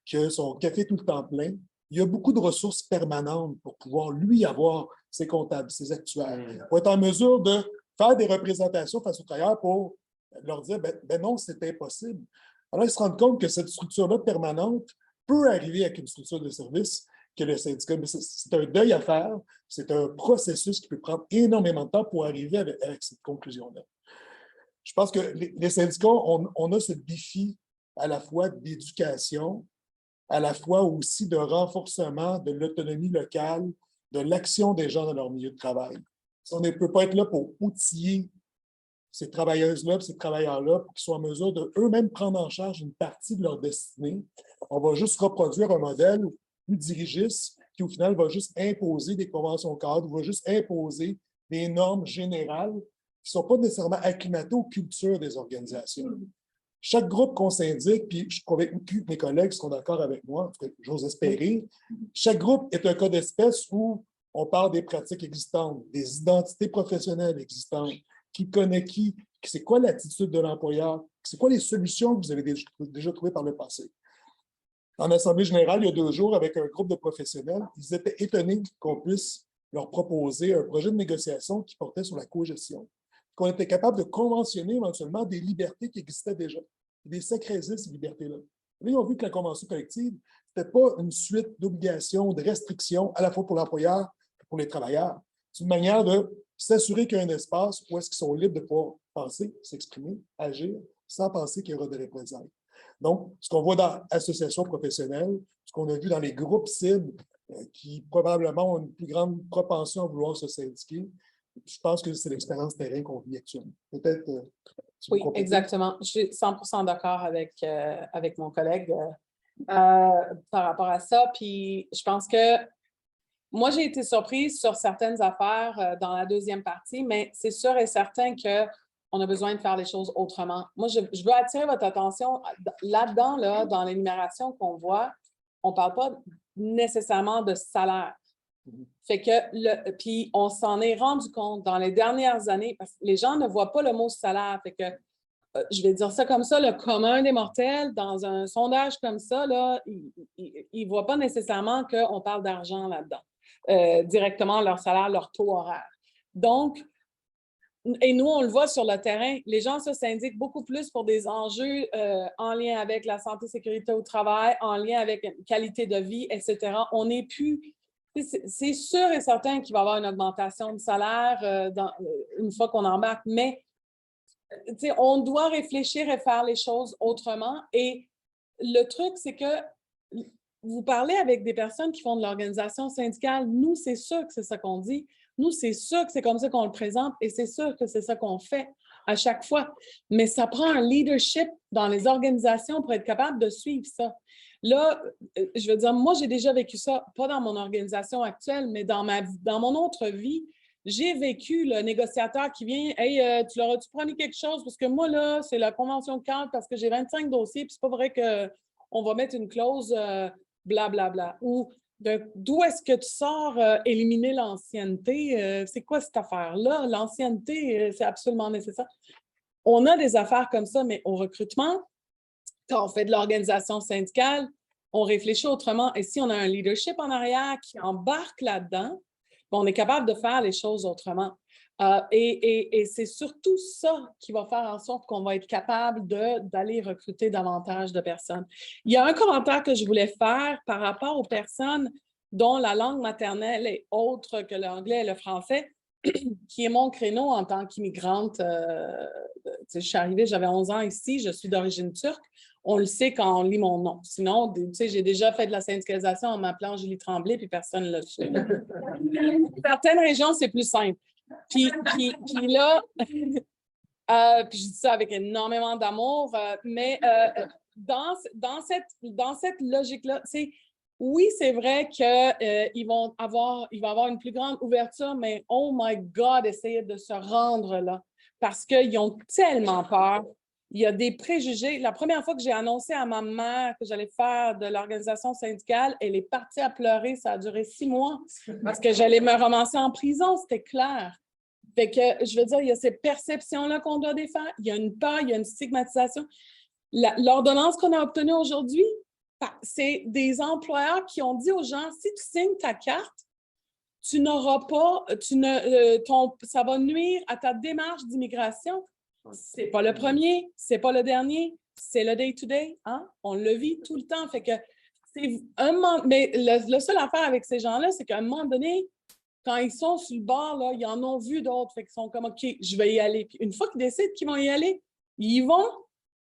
que son café est tout le temps plein. Il y a beaucoup de ressources permanentes pour pouvoir, lui, avoir ses comptables, ses actuaires, pour être en mesure de faire des représentations face aux travailleurs pour leur dire ben non, c'est impossible. Alors, ils se rendent compte que cette structure-là permanente peut arriver avec une structure de service que le syndicat, mais c'est un deuil à faire, c'est un processus qui peut prendre énormément de temps pour arriver avec cette conclusion-là. Je pense que les syndicats, on a ce défi à la fois d'éducation, à la fois aussi de renforcement de l'autonomie locale, de l'action des gens dans leur milieu de travail. On ne peut pas être là pour outiller ces travailleuses-là, ces travailleurs-là, pour qu'ils soient en mesure de eux-mêmes prendre en charge une partie de leur destinée. On va juste reproduire un modèle plus dirigiste qui, au final, va juste imposer des conventions cadres, va juste imposer des normes générales qui ne sont pas nécessairement acclimatées aux cultures des organisations. Chaque groupe qu'on syndique, puis je suis convaincu que mes collègues seront d'accord avec moi, j'ose espérer, chaque groupe est un cas d'espèce où on parle des pratiques existantes, des identités professionnelles existantes, qui connaît qui, c'est quoi l'attitude de l'employeur, c'est quoi les solutions que vous avez déjà trouvées par le passé. En Assemblée générale, il y a 2 jours, avec un groupe de professionnels, ils étaient étonnés qu'on puisse leur proposer un projet de négociation qui portait sur la cogestion, qu'on était capable de conventionner éventuellement des libertés qui existaient déjà, des sacraliser ces libertés-là. Là, ils ont vu que la convention collective, ce n'était pas une suite d'obligations, de restrictions, à la fois pour l'employeur et pour les travailleurs. C'est une manière de s'assurer qu'il y a un espace où est-ce qu'ils sont libres de pouvoir penser, s'exprimer, agir, sans penser qu'il y aura des représailles. Donc, ce qu'on voit dans l'association professionnelle, ce qu'on a vu dans les groupes cibles qui probablement ont une plus grande propension à vouloir se syndiquer, je pense que c'est l'expérience terrain qu'on vit actuellement. Peut-être. Oui, exactement. Je suis 100% d'accord avec mon collègue par rapport à ça. Puis, je pense que moi, j'ai été surprise sur certaines affaires dans la deuxième partie, mais c'est sûr et certain qu'on a besoin de faire les choses autrement. Moi, je veux attirer votre attention là-dedans, là, dans l'énumération qu'on voit, on ne parle pas nécessairement de salaire. Fait que, puis on s'en est rendu compte dans les dernières années, parce que les gens ne voient pas le mot salaire. Fait que je vais dire ça comme ça, le commun des mortels, dans un sondage comme ça, là, il ne voit pas nécessairement qu'on parle d'argent là-dedans, directement leur salaire, leur taux horaire. Donc, et nous, on le voit sur le terrain, les gens se syndiquent beaucoup plus pour des enjeux en lien avec la santé, sécurité au travail, en lien avec une qualité de vie, etc. On n'est plus... C'est sûr et certain qu'il va y avoir une augmentation de salaire une fois qu'on embarque, mais on doit réfléchir et faire les choses autrement. Et le truc, c'est que vous parlez avec des personnes qui font de l'organisation syndicale. Nous, c'est sûr que c'est ça qu'on dit. Nous, c'est sûr que c'est comme ça qu'on le présente et c'est sûr que c'est ça qu'on fait à chaque fois. Mais ça prend un leadership dans les organisations pour être capable de suivre ça. Là, je veux dire, moi, j'ai déjà vécu ça, pas dans mon organisation actuelle, mais dans mon autre vie. J'ai vécu le négociateur qui vient « Hey, tu leur as-tu promis quelque chose? Parce que moi, là, c'est la convention de cadre parce que j'ai 25 dossiers, puis c'est pas vrai qu'on va mettre une clause blablabla. » Ou d'où est-ce que tu sors éliminer l'ancienneté? C'est quoi cette affaire-là? L'ancienneté, c'est absolument nécessaire. On a des affaires comme ça, mais au recrutement, quand on fait de l'organisation syndicale, on réfléchit autrement. Et si on a un leadership en arrière qui embarque là-dedans, on est capable de faire les choses autrement. Et c'est surtout ça qui va faire en sorte qu'on va être capable d'aller recruter davantage de personnes. Il y a un commentaire que je voulais faire par rapport aux personnes dont la langue maternelle est autre que l'anglais et le français, qui est mon créneau en tant qu'immigrante. Je suis arrivée, j'avais 11 ans ici, je suis d'origine turque. On le sait quand on lit mon nom. Sinon, j'ai déjà fait de la syndicalisation en m'appelant Julie Tremblay, puis personne ne l'a su. Certaines régions, c'est plus simple. Puis là, puis je dis ça avec énormément d'amour, mais dans cette logique-là, oui, c'est vrai qu'il va y avoir une plus grande ouverture, mais oh my God, essayer de se rendre là, parce qu'ils ont tellement peur. Il y a des préjugés. La première fois que j'ai annoncé à ma mère que j'allais faire de l'organisation syndicale, elle est partie à pleurer. Ça a duré 6 mois parce que j'allais me ramasser en prison, c'était clair. Fait que, je veux dire, il y a ces perceptions-là qu'on doit défaire. Il y a une peur, il y a une stigmatisation. L'ordonnance qu'on a obtenue aujourd'hui, c'est des employeurs qui ont dit aux gens, si tu signes ta carte, tu n'auras pas, ça va nuire à ta démarche d'immigration. C'est pas le premier, c'est pas le dernier, c'est le day-to-day. Hein? On le vit tout le temps. Fait que c'est mais la seule affaire avec ces gens-là, c'est qu'à un moment donné, quand ils sont sur le bord, là, ils en ont vu d'autres. Fait qu'ils sont comme, OK, je vais y aller. Puis une fois qu'ils décident qu'ils vont y aller, ils vont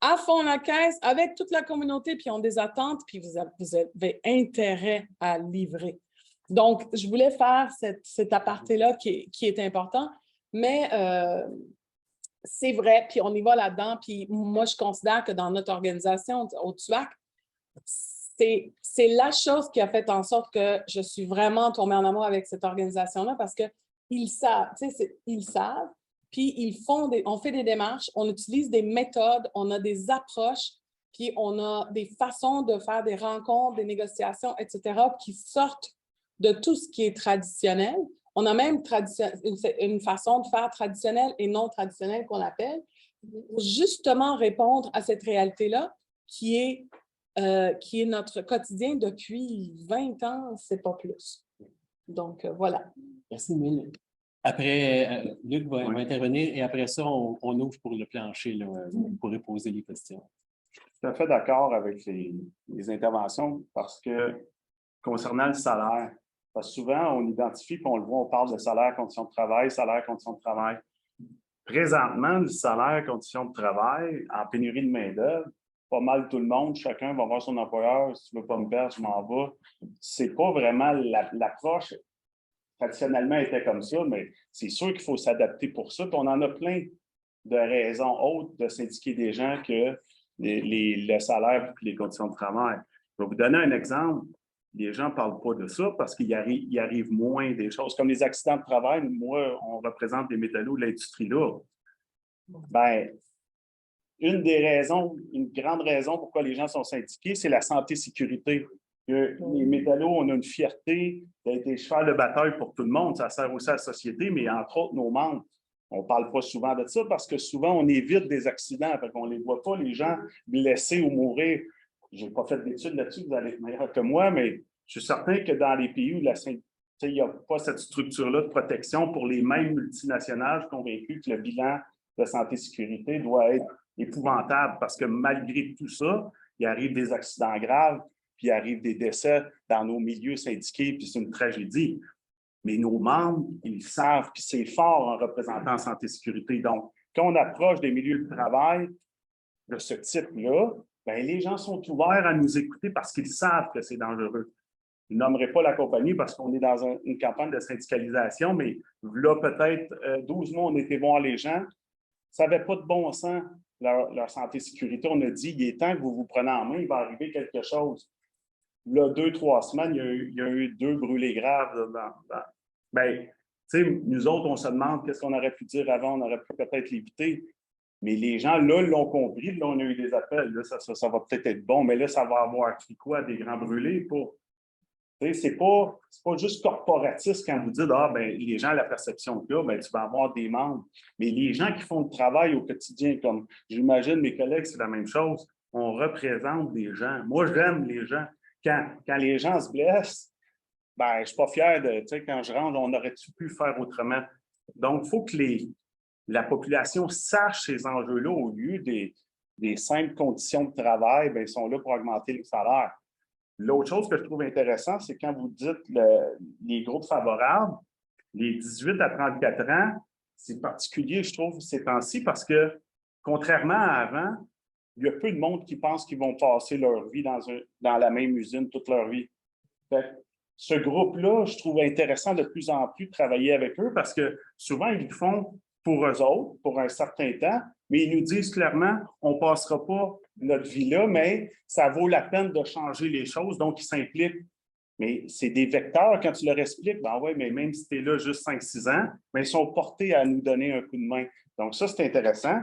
à fond la caisse avec toute la communauté, puis ils ont des attentes, puis vous avez intérêt à livrer. Donc, je voulais faire cet aparté-là qui est important, mais c'est vrai, puis on y va là-dedans, puis moi, je considère que dans notre organisation, au TUAC, c'est la chose qui a fait en sorte que je suis vraiment tombée en amour avec cette organisation-là parce qu'ils savent, ils savent, puis on fait des démarches, on utilise des méthodes, on a des approches, puis on a des façons de faire des rencontres, des négociations, etc., qui sortent de tout ce qui est traditionnel. On a même une façon de faire traditionnelle et non traditionnelle qu'on appelle, pour justement répondre à cette réalité-là qui est notre quotidien depuis 20 ans, c'est pas plus. Donc, voilà. Merci, Mille. Après, Luc va intervenir et après ça, on ouvre pour le plancher. Là, vous pourrez poser les questions. Je suis tout à fait d'accord avec les interventions parce que concernant le salaire, parce que souvent, on identifie puis on le voit, on parle de salaire, conditions de travail, salaire, conditions de travail. Présentement, le salaire, conditions de travail, en pénurie de main-d'œuvre, pas mal tout le monde, chacun va voir son employeur, si tu ne veux pas me perdre, je m'en vais. C'est pas vraiment l'approche. Traditionnellement, était comme ça, mais c'est sûr qu'il faut s'adapter pour ça. Puis on en a plein de raisons autres de syndiquer des gens que le salaire et les conditions de travail. Je vais vous donner un exemple. Les gens ne parlent pas de ça parce qu'il arrive moins des choses. Comme les accidents de travail, moi, on représente des métallos de l'industrie lourde. Bien, une grande raison pourquoi les gens sont syndiqués, c'est la santé-sécurité. Les métallos, on a une fierté d'être des chevals de bataille pour tout le monde. Ça sert aussi à la société, mais entre autres, nos membres. On ne parle pas souvent de ça parce que souvent, on évite des accidents. On ne les voit pas, les gens blessés ou mourir. Je n'ai pas fait d'études là-dessus, vous allez être meilleur que moi, mais je suis certain que dans les pays où il n'y a pas cette structure-là de protection pour les mêmes multinationales, je suis convaincu que le bilan de santé et sécurité doit être épouvantable parce que malgré tout ça, il arrive des accidents graves, puis il arrive des décès dans nos milieux syndiqués, puis c'est une tragédie. Mais nos membres, ils le savent, puis c'est fort en représentant santé et sécurité. Donc, quand on approche des milieux de travail de ce type-là, bien, les gens sont ouverts à nous écouter parce qu'ils savent que c'est dangereux. Je ne nommerai pas la compagnie parce qu'on est dans une campagne de syndicalisation, mais là, peut-être 12 mois, on était voir les gens. Ça n'avait pas de bon sens, leur santé et sécurité. On a dit, il est temps que vous vous preniez en main, il va arriver quelque chose. Là, 2-3 semaines, il y a eu 2 brûlés graves. Bien, tu sais, nous autres, on se demande qu'est-ce qu'on aurait pu dire avant, on aurait pu peut-être l'éviter. Mais les gens, là, l'ont compris. Là, on a eu des appels. Là, ça va peut-être être bon, mais là, ça va avoir écrit quoi, des grands brûlés pour. C'est pas juste corporatiste quand vous dites ben, les gens, la perception qu'il y a, ben, tu vas avoir des membres. Mais les gens qui font le travail au quotidien, comme j'imagine mes collègues, c'est la même chose. On représente des gens. Moi, j'aime les gens. Quand les gens se blessent, ben, je ne suis pas fier de, tu sais, quand je rentre, on aurait-tu pu faire autrement? Donc, il faut que la population sache ces enjeux-là au lieu des simples conditions de travail, ben, ils sont là pour augmenter les salaires. L'autre chose que je trouve intéressant, c'est quand vous dites les groupes favorables, les 18 à 34 ans, c'est particulier, je trouve, ces temps-ci, parce que, contrairement à avant, il y a peu de monde qui pense qu'ils vont passer leur vie dans la même usine toute leur vie. Fait, ce groupe-là, je trouve intéressant de plus en plus de travailler avec eux parce que souvent, ils le font pour eux autres, pour un certain temps, mais ils nous disent clairement, on ne passera pas notre vie là, mais ça vaut la peine de changer les choses, donc ils s'impliquent. Mais c'est des vecteurs, quand tu leur expliques, ben ouais, mais même si tu es là juste 5-6 ans, ben ils sont portés à nous donner un coup de main. Donc ça, c'est intéressant.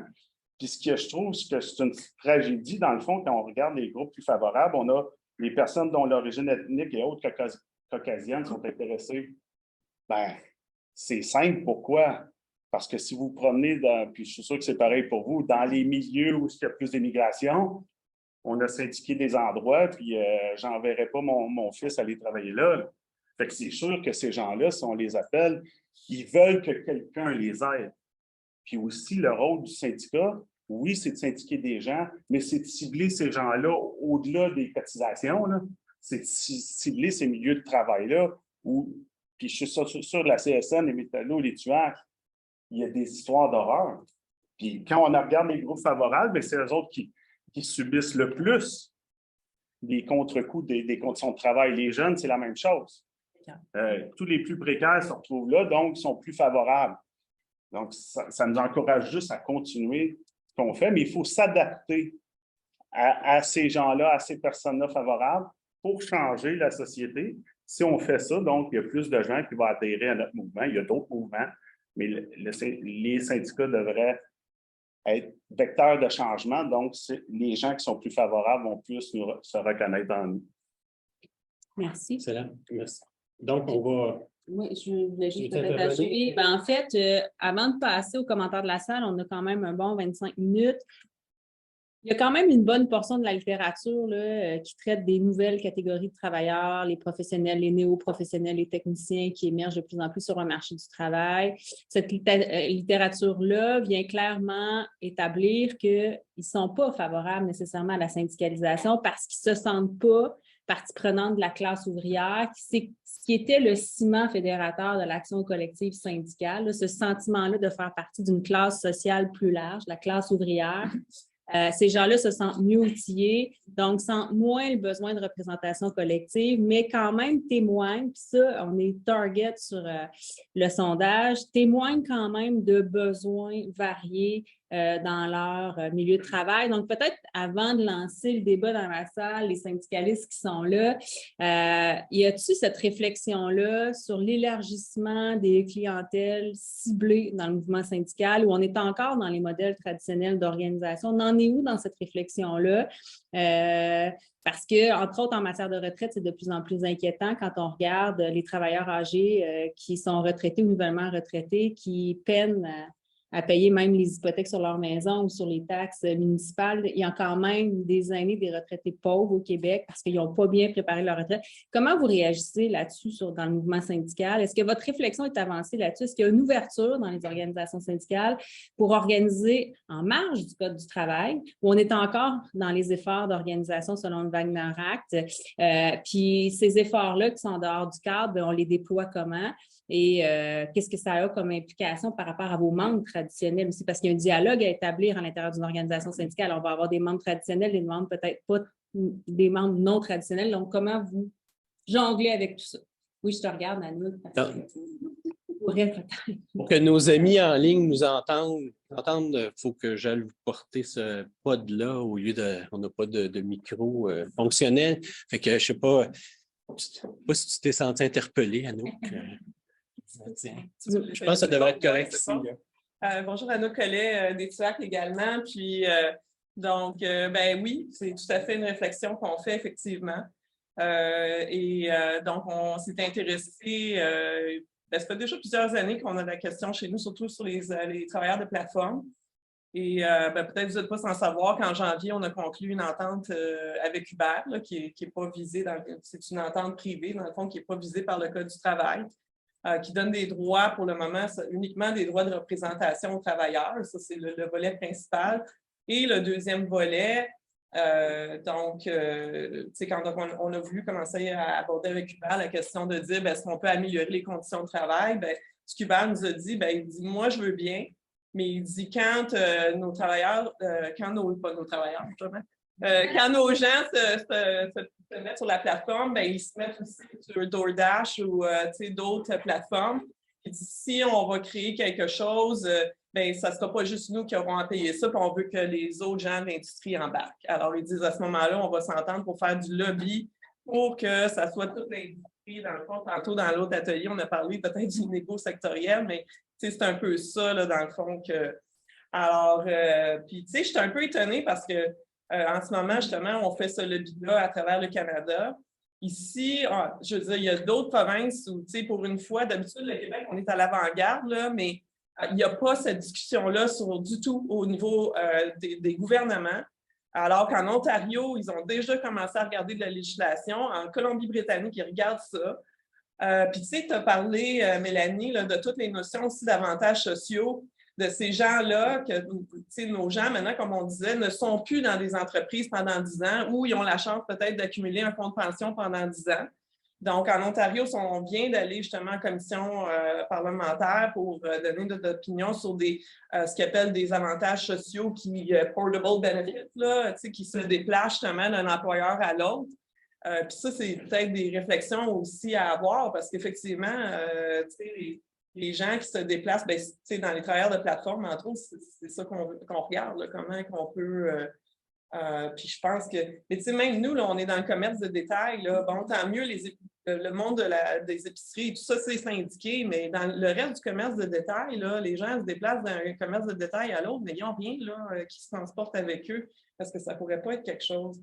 Puis ce que je trouve, c'est que c'est une tragédie, dans le fond, quand on regarde les groupes plus favorables, on a les personnes dont l'origine ethnique et autres caucasiennes sont intéressées. Ben, c'est simple. Pourquoi? Parce que si vous promenez, puis je suis sûr que c'est pareil pour vous, dans les milieux où il y a plus d'immigration, on a syndiqué des endroits, puis j'enverrai pas mon fils aller travailler là. Fait que c'est sûr que ces gens-là, si on les appelle, ils veulent que quelqu'un les aide. Puis aussi, le rôle du syndicat, oui, c'est de syndiquer des gens, mais c'est de cibler ces gens-là au-delà des cotisations. C'est de cibler ces milieux de travail-là. Puis je suis sûr de la CSN, les métallos, les tuacs, il y a des histoires d'horreur. Puis quand on regarde les groupes favorables, c'est eux autres qui subissent le plus les contre-coups des conditions de travail. Les jeunes, c'est la même chose. Tous les plus précaires se retrouvent là, donc sont plus favorables. Donc, ça nous encourage juste à continuer ce qu'on fait, mais il faut s'adapter à ces gens-là, à ces personnes-là favorables pour changer la société. Si on fait ça, donc, il y a plus de gens qui vont adhérer à notre mouvement. Il y a d'autres mouvements, mais les syndicats devraient être vecteurs de changement. Donc, les gens qui sont plus favorables vont plus se reconnaître dans nous. Merci. Excellent. Merci. Donc, on va... Oui, je voulais juste peut-être achever. En fait, avant de passer aux commentaires de la salle, on a quand même un bon 25 minutes. Il y a quand même une bonne portion de la littérature là, qui traite des nouvelles catégories de travailleurs, les professionnels, les néo-professionnels, les techniciens qui émergent de plus en plus sur un marché du travail. Cette littérature-là vient clairement établir qu'ils ne sont pas favorables nécessairement à la syndicalisation parce qu'ils ne se sentent pas partie prenante de la classe ouvrière, ce qui était le ciment fédérateur de l'action collective syndicale, là, ce sentiment-là de faire partie d'une classe sociale plus large, la classe ouvrière. Ces gens-là se sentent mieux outillés, donc sentent moins le besoin de représentation collective, mais quand même témoignent, puis ça, on est target sur le sondage, témoignent quand même de besoins variés dans leur milieu de travail. Donc, peut-être avant de lancer le débat dans la salle, les syndicalistes qui sont là, y a-t-il cette réflexion-là sur l'élargissement des clientèles ciblées dans le mouvement syndical où on est encore dans les modèles traditionnels d'organisation? On en est où dans cette réflexion-là? Parce que, entre autres, en matière de retraite, c'est de plus en plus inquiétant quand on regarde les travailleurs âgés qui sont retraités ou nouvellement retraités, qui peinent à payer même les hypothèques sur leur maison ou sur les taxes municipales. Il y a quand même des aînés, des retraités pauvres au Québec parce qu'ils n'ont pas bien préparé leur retraite. Comment vous réagissez là-dessus dans le mouvement syndical? Est-ce que votre réflexion est avancée là-dessus? Est-ce qu'il y a une ouverture dans les organisations syndicales pour organiser en marge du Code du travail où on est encore dans les efforts d'organisation selon le Wagner Act? Puis ces efforts-là qui sont en dehors du cadre, bien, on les déploie comment? Et qu'est-ce que ça a comme implication par rapport à vos membres traditionnels aussi? Parce qu'il y a un dialogue à établir à l'intérieur d'une organisation syndicale. On va avoir des membres traditionnels, des membres peut-être pas, des membres non traditionnels. Donc, comment vous jonglez avec tout ça? Oui, je te regarde, Anouk. Pour que nos amis en ligne nous entendent, il faut que j'aille vous porter ce pod-là au lieu de... On n'a pas de micro fonctionnel. Fait que je ne sais pas si tu t'es senti interpellé, Anouk. Je pense que ça devrait être correct ici. Bonjour, Anouk Collet, des TUAC également. Puis, ben oui, c'est tout à fait une réflexion qu'on fait effectivement. Donc, on s'est intéressé, ça fait déjà plusieurs années qu'on a la question chez nous, surtout sur les travailleurs de plateforme. Et peut-être vous n'êtes pas sans savoir qu'en janvier, on a conclu une entente avec Uber, là, qui n'est pas visée, c'est une entente privée, dans le fond, qui n'est pas visée par le Code du travail. Qui donne des droits, pour le moment, uniquement des droits de représentation aux travailleurs. Ça, c'est le volet principal. Et le deuxième volet, quand on a voulu commencer à aborder avec Uber la question de dire, est-ce qu'on peut améliorer les conditions de travail? Ce qu'Uber nous a dit, il dit, moi, je veux bien, mais il dit, quand nos travailleurs, pas nos travailleurs, justement, quand nos gens se mettent sur la plateforme, ils se mettent aussi sur DoorDash ou d'autres plateformes. Il dit, si on va créer quelque chose, ça ne sera pas juste nous qui aurons à payer ça, puis on veut que les autres gens de l'industrie embarquent. Alors, ils disent à ce moment-là, on va s'entendre pour faire du lobby pour que ça soit toute l'industrie. Dans le fond, tantôt, dans l'autre atelier, on a parlé peut-être du négo sectoriel, mais c'est un peu ça, là, dans le fond. Alors, puis, je suis un peu étonnée parce que en ce moment, justement, on fait ce lobby-là à travers le Canada. Ici, je veux dire, il y a d'autres provinces où, pour une fois, d'habitude, le Québec, on est à l'avant-garde, là, mais il n'y a pas cette discussion-là du tout au niveau des gouvernements. Alors qu'en Ontario, ils ont déjà commencé à regarder de la législation. En Colombie-Britannique, ils regardent ça. Puis, tu as parlé, Mélanie, là, de toutes les notions aussi d'avantages sociaux de ces gens-là, que nos gens, maintenant, comme on disait, ne sont plus dans des entreprises pendant 10 ans ou ils ont la chance peut-être d'accumuler un fonds de pension pendant 10 ans. Donc, en Ontario, on vient d'aller justement en commission parlementaire pour donner notre opinion sur ce qu'ils appellent des avantages sociaux portable benefits, là, qui se déplacent justement d'un employeur à l'autre. Puis ça, c'est peut-être des réflexions aussi à avoir parce qu'effectivement, les gens qui se déplacent, dans les travailleurs de plateforme, entre autres, c'est ça qu'on regarde, là, comment qu'on peut... puis je pense que... Mais même nous, là, on est dans le commerce de détail. Là, bon, tant mieux, le monde des épiceries, tout ça, c'est syndiqué, mais dans le reste du commerce de détail, là, les gens se déplacent d'un commerce de détail à l'autre, mais ils n'ont rien là, qui se transporte avec eux parce que ça ne pourrait pas être quelque chose.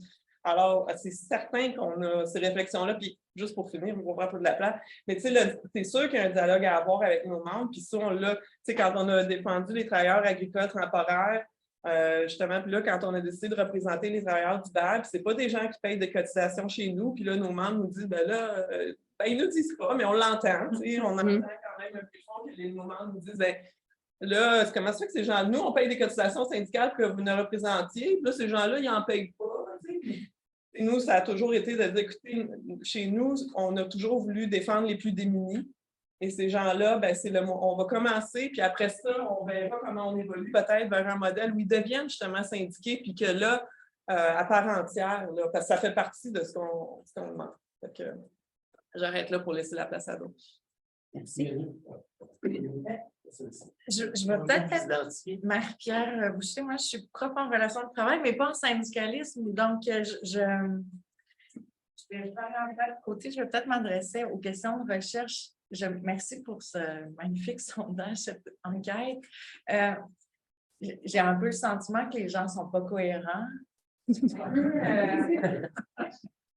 Alors, c'est certain qu'on a ces réflexions-là, puis juste pour finir, on va prendre un peu de la place, mais c'est sûr qu'il y a un dialogue à avoir avec nos membres, puis ça, quand on a défendu les travailleurs agricoles temporaires, justement, puis là, quand on a décidé de représenter les travailleurs du BAB, puis c'est pas des gens qui payent des cotisations chez nous, puis là, nos membres nous disent, ils nous disent pas, mais on l'entend, on entend quand même un peu fort que nos membres nous disent, là, comment ça fait que ces gens-là, nous, on paye des cotisations syndicales que vous ne représentiez, puis là, ces gens-là, ils n'en payent pas, Et nous, ça a toujours été de dire, écoutez, chez nous, on a toujours voulu défendre les plus démunis. Et ces gens-là, on va commencer, puis après ça, on verra comment on évolue peut-être vers un modèle où ils deviennent justement syndiqués, puis que là, à part entière, là, parce que ça fait partie de ce qu'on demande. J'arrête là pour laisser la place à d'autres. Merci. Je vais peut-être être Marie-Pierre Boucher. Moi, je suis prof en relations de travail, mais pas en syndicalisme. Donc, je vais faire un pas de côté. Je vais peut-être m'adresser aux questions de recherche. Merci pour ce magnifique sondage, cette enquête. J'ai un peu le sentiment que les gens ne sont pas cohérents.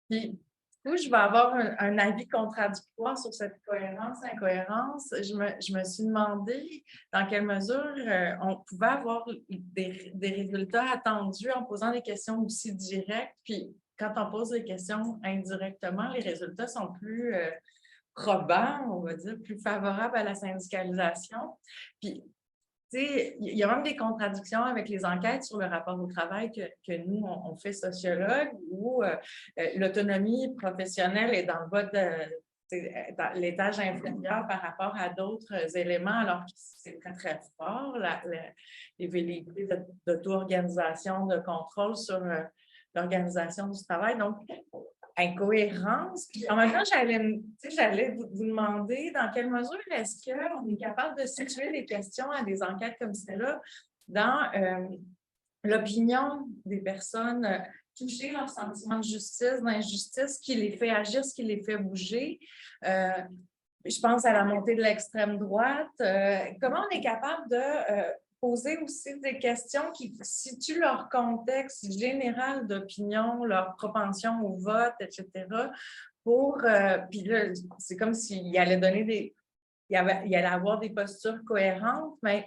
Puis, coup, je vais avoir un avis contradictoire sur cette cohérence-incohérence. Je me suis demandé dans quelle mesure on pouvait avoir des résultats attendus en posant des questions aussi directes. Puis, quand on pose des questions indirectement, les résultats sont plus probants, on va dire, plus favorables à la syndicalisation. Puis, tu sais, il y a même des contradictions avec les enquêtes sur le rapport au travail que nous, on fait sociologues, où l'autonomie professionnelle est dans le bas dans l'étage inférieur par rapport à d'autres éléments, alors que c'est très, très fort, les velléités d'auto-organisation, de contrôle sur l'organisation du travail. Donc, incohérence. Puis en même temps, j'allais vous demander dans quelle mesure est-ce qu'on est capable de situer des questions à des enquêtes comme celle-là dans l'opinion des personnes touchées, leur sentiment de justice, d'injustice, qui les fait agir, ce qui les fait bouger. Je pense à la montée de l'extrême droite. Comment on est capable de poser aussi des questions qui situent leur contexte général d'opinion, leur propension au vote, etc. Puis là, c'est comme s'il allait donner il allait avoir des postures cohérentes, mais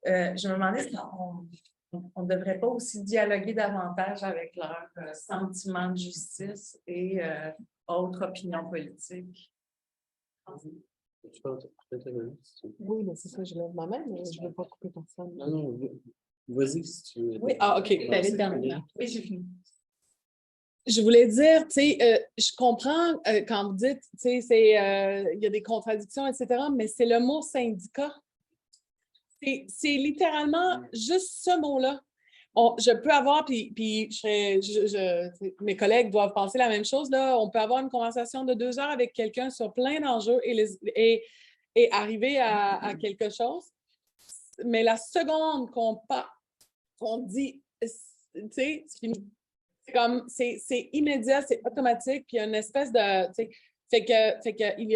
je me demandais si on ne devrait pas aussi dialoguer davantage avec leur sentiment de justice et autres opinions politiques. Oui, mais c'est ça, je lève ma main, mais je ne veux pas couper personne. Non, vas-y si tu veux. Oui, OK. Oui, j'ai fini. Je voulais dire, tu sais, je comprends quand vous dites, tu sais, il y a des contradictions, etc., mais c'est le mot syndicat. C'est littéralement juste ce mot-là. Je peux avoir, puis mes collègues doivent penser la même chose, là. On peut avoir une conversation de 2 heures avec quelqu'un sur plein d'enjeux et arriver à quelque chose. Mais la seconde qu'on dit, tu sais, c'est fini. C'est immédiat, c'est automatique, puis il y a une espèce de, tu sais, fait que il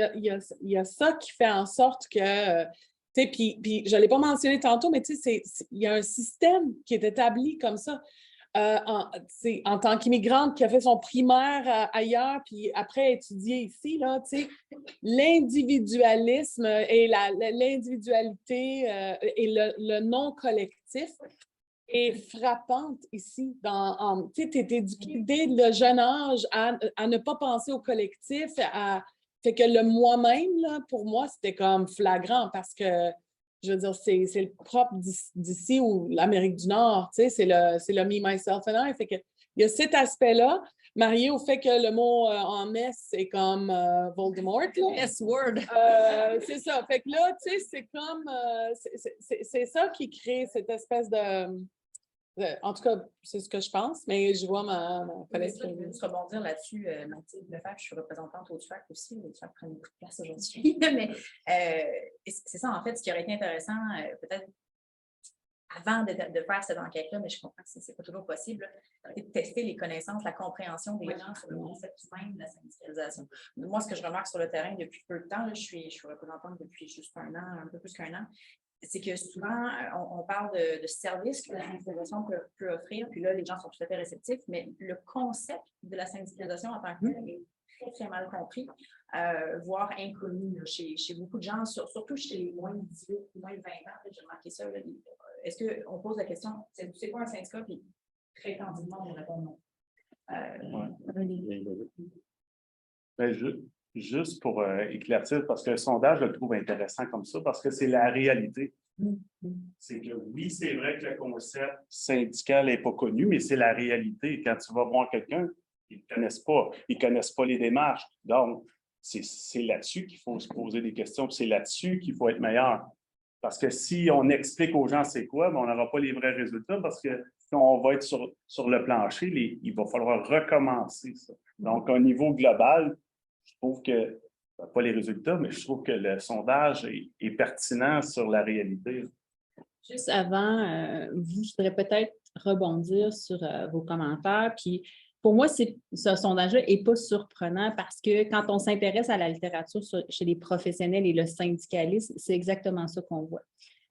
y a ça qui fait en sorte que, tu sais, puis je ne l'ai pas mentionné tantôt, mais tu sais, il y a un système qui est établi comme ça. En tant qu'immigrante qui a fait son primaire ailleurs, puis après étudié ici, là, tu sais, l'individualisme et l'individualité et le non-collectif est frappante ici. Tu sais, tu es éduqué dès le jeune âge à ne pas penser au collectif, fait que le moi-même, là, pour moi, c'était comme flagrant parce que, je veux dire, c'est le propre d'ici ou l'Amérique du Nord, tu sais, c'est le me, myself and I. Fait que il y a cet aspect-là, marié au fait que le mot en messe, c'est comme Voldemort, là. S-word. C'est ça. Fait que là, tu sais, c'est comme... c'est ça qui crée cette espèce de... En tout cas, c'est ce que je pense, mais je vois ma collègue. Je veux juste rebondir là-dessus, Mathilde Lefebvre, je suis représentante au TUFAC aussi, le TUFAC prend beaucoup de place aujourd'hui, mais c'est ça, en fait, ce qui aurait été intéressant, peut-être avant de faire cette enquête-là, mais je comprends que ce n'est pas toujours possible, c'est de tester les connaissances, la compréhension des gens sur le concept même de la syndicalisation. Moi, ce que je remarque sur le terrain depuis peu de temps, là, je suis représentante depuis juste 1 an, un peu plus qu'1 an, c'est que souvent, on parle de services que la syndicalisation peut offrir, puis là, les gens sont tout à fait réceptifs, mais le concept de la syndicalisation en tant que tel est très, très mal compris, voire inconnu là, chez beaucoup de gens, surtout chez les moins de 18, moins de 20 ans. J'ai remarqué ça. Est-ce qu'on pose la question, c'est quoi un syndicat? Puis très candidement, on répond non. Juste pour éclaircir, parce que le sondage, je le trouve intéressant comme ça, parce que c'est la réalité. C'est que oui, c'est vrai que le concept syndical n'est pas connu, mais c'est la réalité. Quand tu vas voir quelqu'un, ils ne connaissent pas les démarches. Donc, c'est là-dessus qu'il faut se poser des questions, c'est là-dessus qu'il faut être meilleur. Parce que si on explique aux gens c'est quoi, on n'aura pas les vrais résultats, parce que si on va être sur le plancher, il va falloir recommencer ça. Donc, au niveau global, je trouve que, pas les résultats, mais je trouve que le sondage est pertinent sur la réalité. Juste avant, je voudrais peut-être rebondir sur vos commentaires. Puis, pour moi, ce sondage-là n'est pas surprenant parce que quand on s'intéresse à la littérature chez les professionnels et le syndicalisme, c'est exactement ça qu'on voit.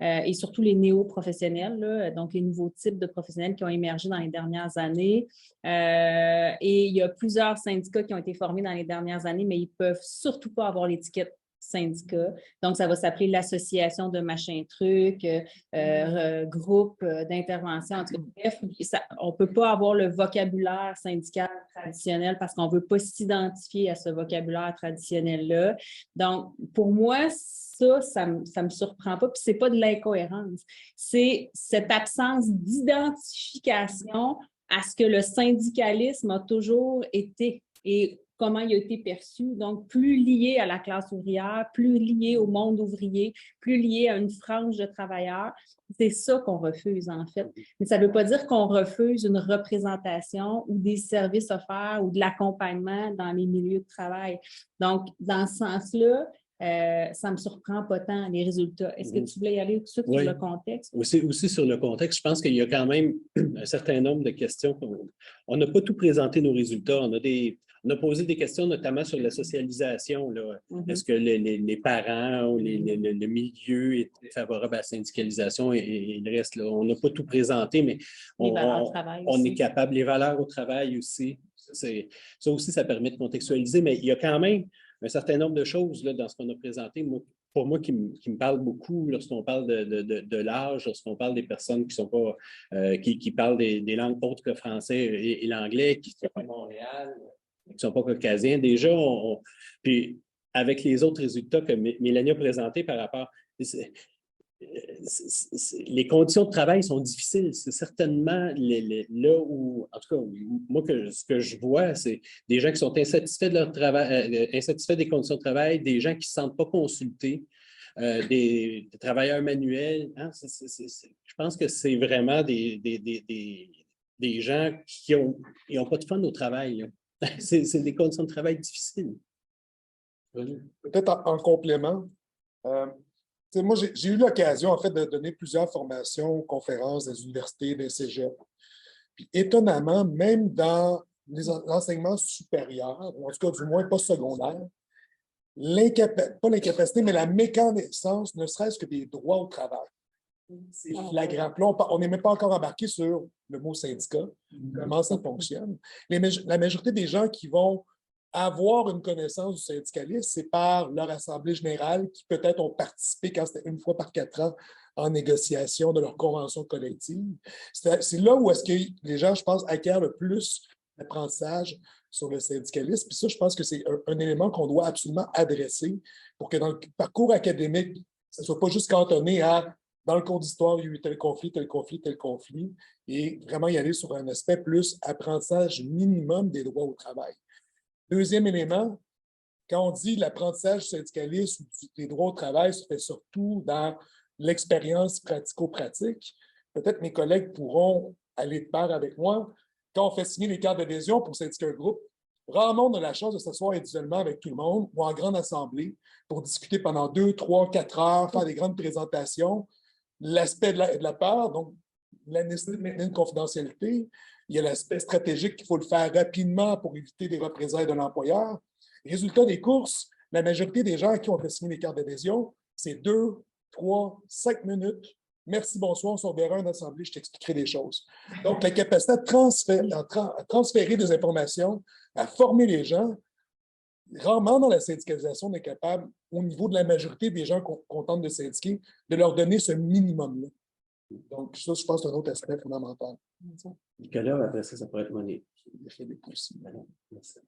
et surtout les néo-professionnels, là, donc les nouveaux types de professionnels qui ont émergé dans les dernières années. Et il y a plusieurs syndicats qui ont été formés dans les dernières années, mais ils ne peuvent surtout pas avoir l'étiquette syndicat. Donc, ça va s'appeler l'association de machin truc, groupe d'intervention. En tout cas, bref, on ne peut pas avoir le vocabulaire syndical traditionnel parce qu'on ne veut pas s'identifier à ce vocabulaire traditionnel-là. Donc, pour moi, ça me surprend pas. Puis, ce n'est pas de l'incohérence. C'est cette absence d'identification à ce que le syndicalisme a toujours été et comment il a été perçu. Donc, plus lié à la classe ouvrière, plus lié au monde ouvrier, plus lié à une frange de travailleurs. C'est ça qu'on refuse, en fait. Mais ça ne veut pas dire qu'on refuse une représentation ou des services offerts ou de l'accompagnement dans les milieux de travail. Donc, dans ce sens-là, ça ne me surprend pas tant, les résultats. Est-ce que tu voulais y aller tout de suite sur le contexte? Aussi sur le contexte, je pense qu'il y a quand même un certain nombre de questions. On n'a pas tout présenté nos résultats. On a posé des questions notamment sur la socialisation. Est-ce que les parents ou le milieu est favorable à la syndicalisation et le reste? Là, on n'a pas tout présenté, mais on est capable. Les valeurs au travail aussi. Ça aussi, ça permet de contextualiser, mais il y a quand même un certain nombre de choses là, dans ce qu'on a présenté. Pour moi, qui me parle beaucoup lorsqu'on parle de l'âge, lorsqu'on parle des personnes qui sont pas qui parlent des langues autres que français et l'anglais, qui sont à Montréal, qui ne sont pas caucasiens. Déjà, puis avec les autres résultats que Mélanie a présentés par rapport... les conditions de travail sont difficiles. C'est certainement là où, en tout cas, moi, ce que je vois, c'est des gens qui sont insatisfaits de leur travail, insatisfaits des conditions de travail, des gens qui ne se sentent pas consultés, des travailleurs manuels. Hein, je pense que c'est vraiment des gens qui n'ont pas de fun au travail. C'est des conditions de travail difficiles. Peut-être en complément, moi, j'ai eu l'occasion, en fait, de donner plusieurs formations, conférences des universités, des cégeps. Puis, étonnamment, même dans l'enseignement supérieur, ou en tout cas, du moins pas secondaire, pas l'incapacité, mais la méconnaissance, ne serait-ce que des droits au travail. C'est flagrant. Là, on n'est même pas encore embarqué sur le mot syndicat, comment ça fonctionne. La majorité des gens qui vont avoir une connaissance du syndicalisme, c'est par leur assemblée générale qui peut-être ont participé quand c'était une fois par 4 ans en négociation de leur convention collective. C'est là où est-ce que les gens, je pense, acquièrent le plus d'apprentissage sur le syndicalisme. Puis ça, je pense que c'est un élément qu'on doit absolument adresser pour que dans le parcours académique, ça ne soit pas juste cantonné à dans le cours d'histoire, il y a eu tel conflit, tel conflit, tel conflit, et vraiment y aller sur un aspect plus apprentissage minimum des droits au travail. Deuxième élément, quand on dit l'apprentissage syndicaliste ou des droits au travail, ça fait surtout dans l'expérience pratico-pratique. Peut-être mes collègues pourront aller de pair avec moi. Quand on fait signer les cartes d'adhésion pour syndiquer un groupe, rarement on a la chance de s'asseoir individuellement avec tout le monde ou en grande assemblée pour discuter pendant 2, 3, 4 heures, faire des grandes présentations. L'aspect de la peur, donc la nécessité de maintenir une confidentialité. Il y a l'aspect stratégique qu'il faut le faire rapidement pour éviter des représailles de l'employeur. Résultat des courses, la majorité des gens à qui on fait signer les cartes d'adhésion, c'est 2, 3, 5 minutes. Merci, bonsoir, on se reverra en assemblée, je t'expliquerai des choses. Donc, la capacité à transférer des informations, à former les gens, rarement dans la syndicalisation, on est capable, au niveau de la majorité des gens qu'on tente de syndiquer, de leur donner ce minimum-là. Donc, ça, je pense que c'est un autre aspect fondamental. Nicolas, après ça pourrait être Monique. Merci.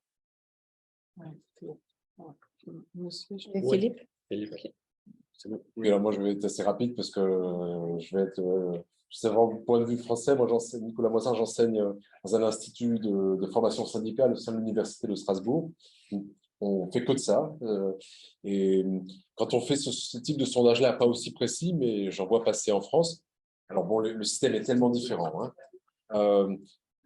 Philippe? Oui, alors moi, je vais être assez rapide parce que je vais être... c'est vraiment du point de vue français. Moi, Nicolas Moissard, j'enseigne dans un institut de formation syndicale au sein de l'Université de Strasbourg. On ne fait que de ça. Et quand on fait ce type de sondage-là, pas aussi précis, mais j'en vois passer en France. Alors bon, le système est tellement différent. Hein.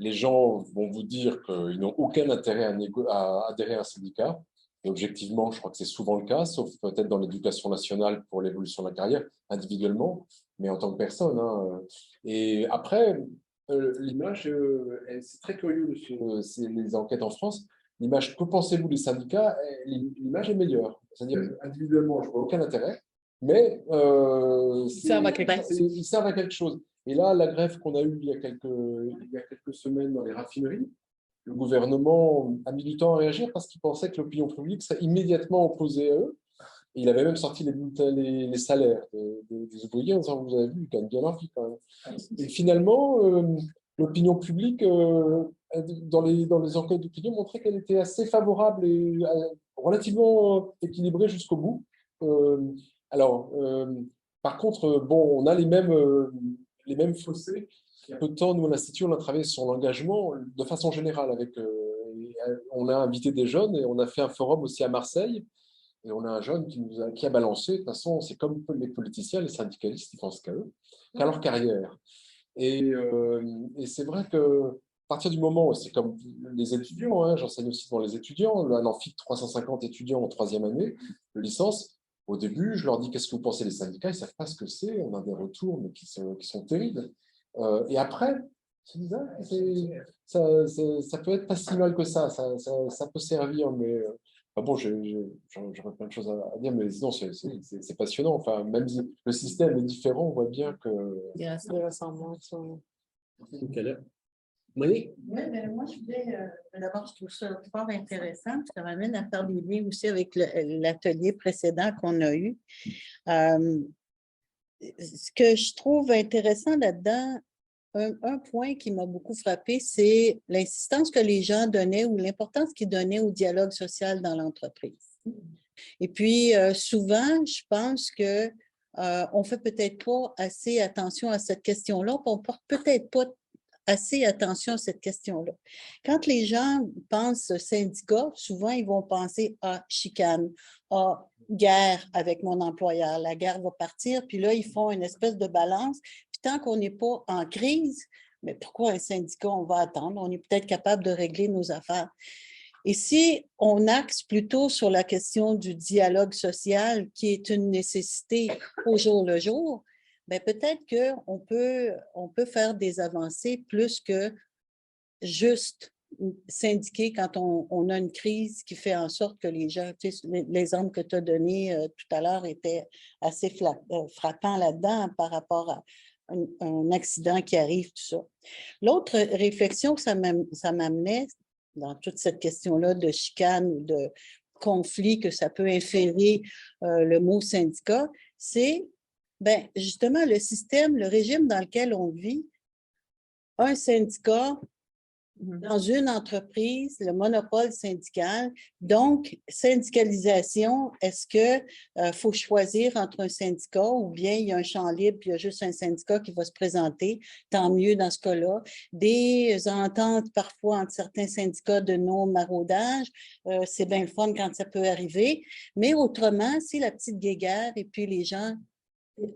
Les gens vont vous dire qu'ils n'ont aucun intérêt à adhérer à un syndicat. Et objectivement, je crois que c'est souvent le cas, sauf peut-être dans l'éducation nationale pour l'évolution de la carrière, individuellement, mais en tant que personne. Hein. Et après, l'image, c'est très curieux, c'est les enquêtes en France. L'image, que pensez-vous des syndicats? L'image est meilleure. C'est-à-dire, individuellement, je ne vois aucun intérêt, Mais Ils servent à quelque chose. Et là, la grève qu'on a eue il y a quelques semaines dans les raffineries, le gouvernement a mis du temps à réagir parce qu'il pensait que l'opinion publique serait immédiatement opposée à eux. Et il avait même sorti les salaires des ouvriers en disant, vous avez vu, ils gagnent bien leur vie quand même. Et finalement, l'opinion publique, dans les enquêtes d'opinion, montrait qu'elle était assez favorable et relativement équilibrée jusqu'au bout. Par contre, bon, on a les mêmes fossés. Il y a peu de temps, nous, à l'Institut, on a travaillé sur l'engagement de façon générale. On a invité des jeunes et on a fait un forum aussi à Marseille. Et on a un jeune qui a balancé. De toute façon, c'est comme les politiciens, les syndicalistes, ils pensent qu'à eux, qu'à leur carrière. Et c'est vrai que à partir du moment où c'est comme les étudiants, hein, j'enseigne aussi dans les étudiants, un amphi de 350 étudiants en 3e année de licence. Au début, je leur dis qu'est-ce que vous pensez des syndicats, ils ne savent pas ce que c'est. On a des retours mais qui sont terribles. Et après, je me dis, ça peut être pas si mal que ça peut servir, mais bon, j'aurais plein de choses à dire, mais sinon, c'est passionnant. Enfin, même si le système est différent, on voit bien que. Il y a des ressemblances. Monique? Oui, ben, moi, je voulais, d'abord, je trouve ça fort intéressant. Ça m'amène à faire des liens aussi avec l'atelier précédent qu'on a eu. Ce que je trouve intéressant là-dedans, un point qui m'a beaucoup frappé, c'est l'insistance que les gens donnaient ou l'importance qu'ils donnaient au dialogue social dans l'entreprise. Et puis, souvent, je pense que on ne fait peut-être pas assez attention à cette question-là, on ne porte peut-être pas assez attention à cette question-là. Quand les gens pensent syndicat, souvent, ils vont penser à chicane, à guerre avec mon employeur. La guerre va partir, puis là, ils font une espèce de balance. Puis tant qu'on n'est pas en crise, mais pourquoi un syndicat? On va attendre. On est peut-être capable de régler nos affaires. Et si on axe plutôt sur la question du dialogue social, qui est une nécessité au jour le jour, bien, peut-être qu'on peut faire des avancées plus que juste syndiquer quand on a une crise qui fait en sorte que les gens, tu sais, l'exemple que tu as donné tout à l'heure était assez frappant là-dedans par rapport à un accident qui arrive, tout ça. L'autre réflexion que ça m'amenait dans toute cette question-là de chicane ou de conflit que ça peut inférer le mot syndicat, c'est ben, justement le système, le régime dans lequel on vit, un syndicat dans une entreprise, le monopole syndical. Donc, syndicalisation, est-ce que faut choisir entre un syndicat ou bien il y a un champ libre puis il y a juste un syndicat qui va se présenter? Tant mieux dans ce cas-là. Des ententes parfois entre certains syndicats de non-maraudage, c'est bien le fun quand ça peut arriver. Mais autrement, si la petite guéguerre et puis les gens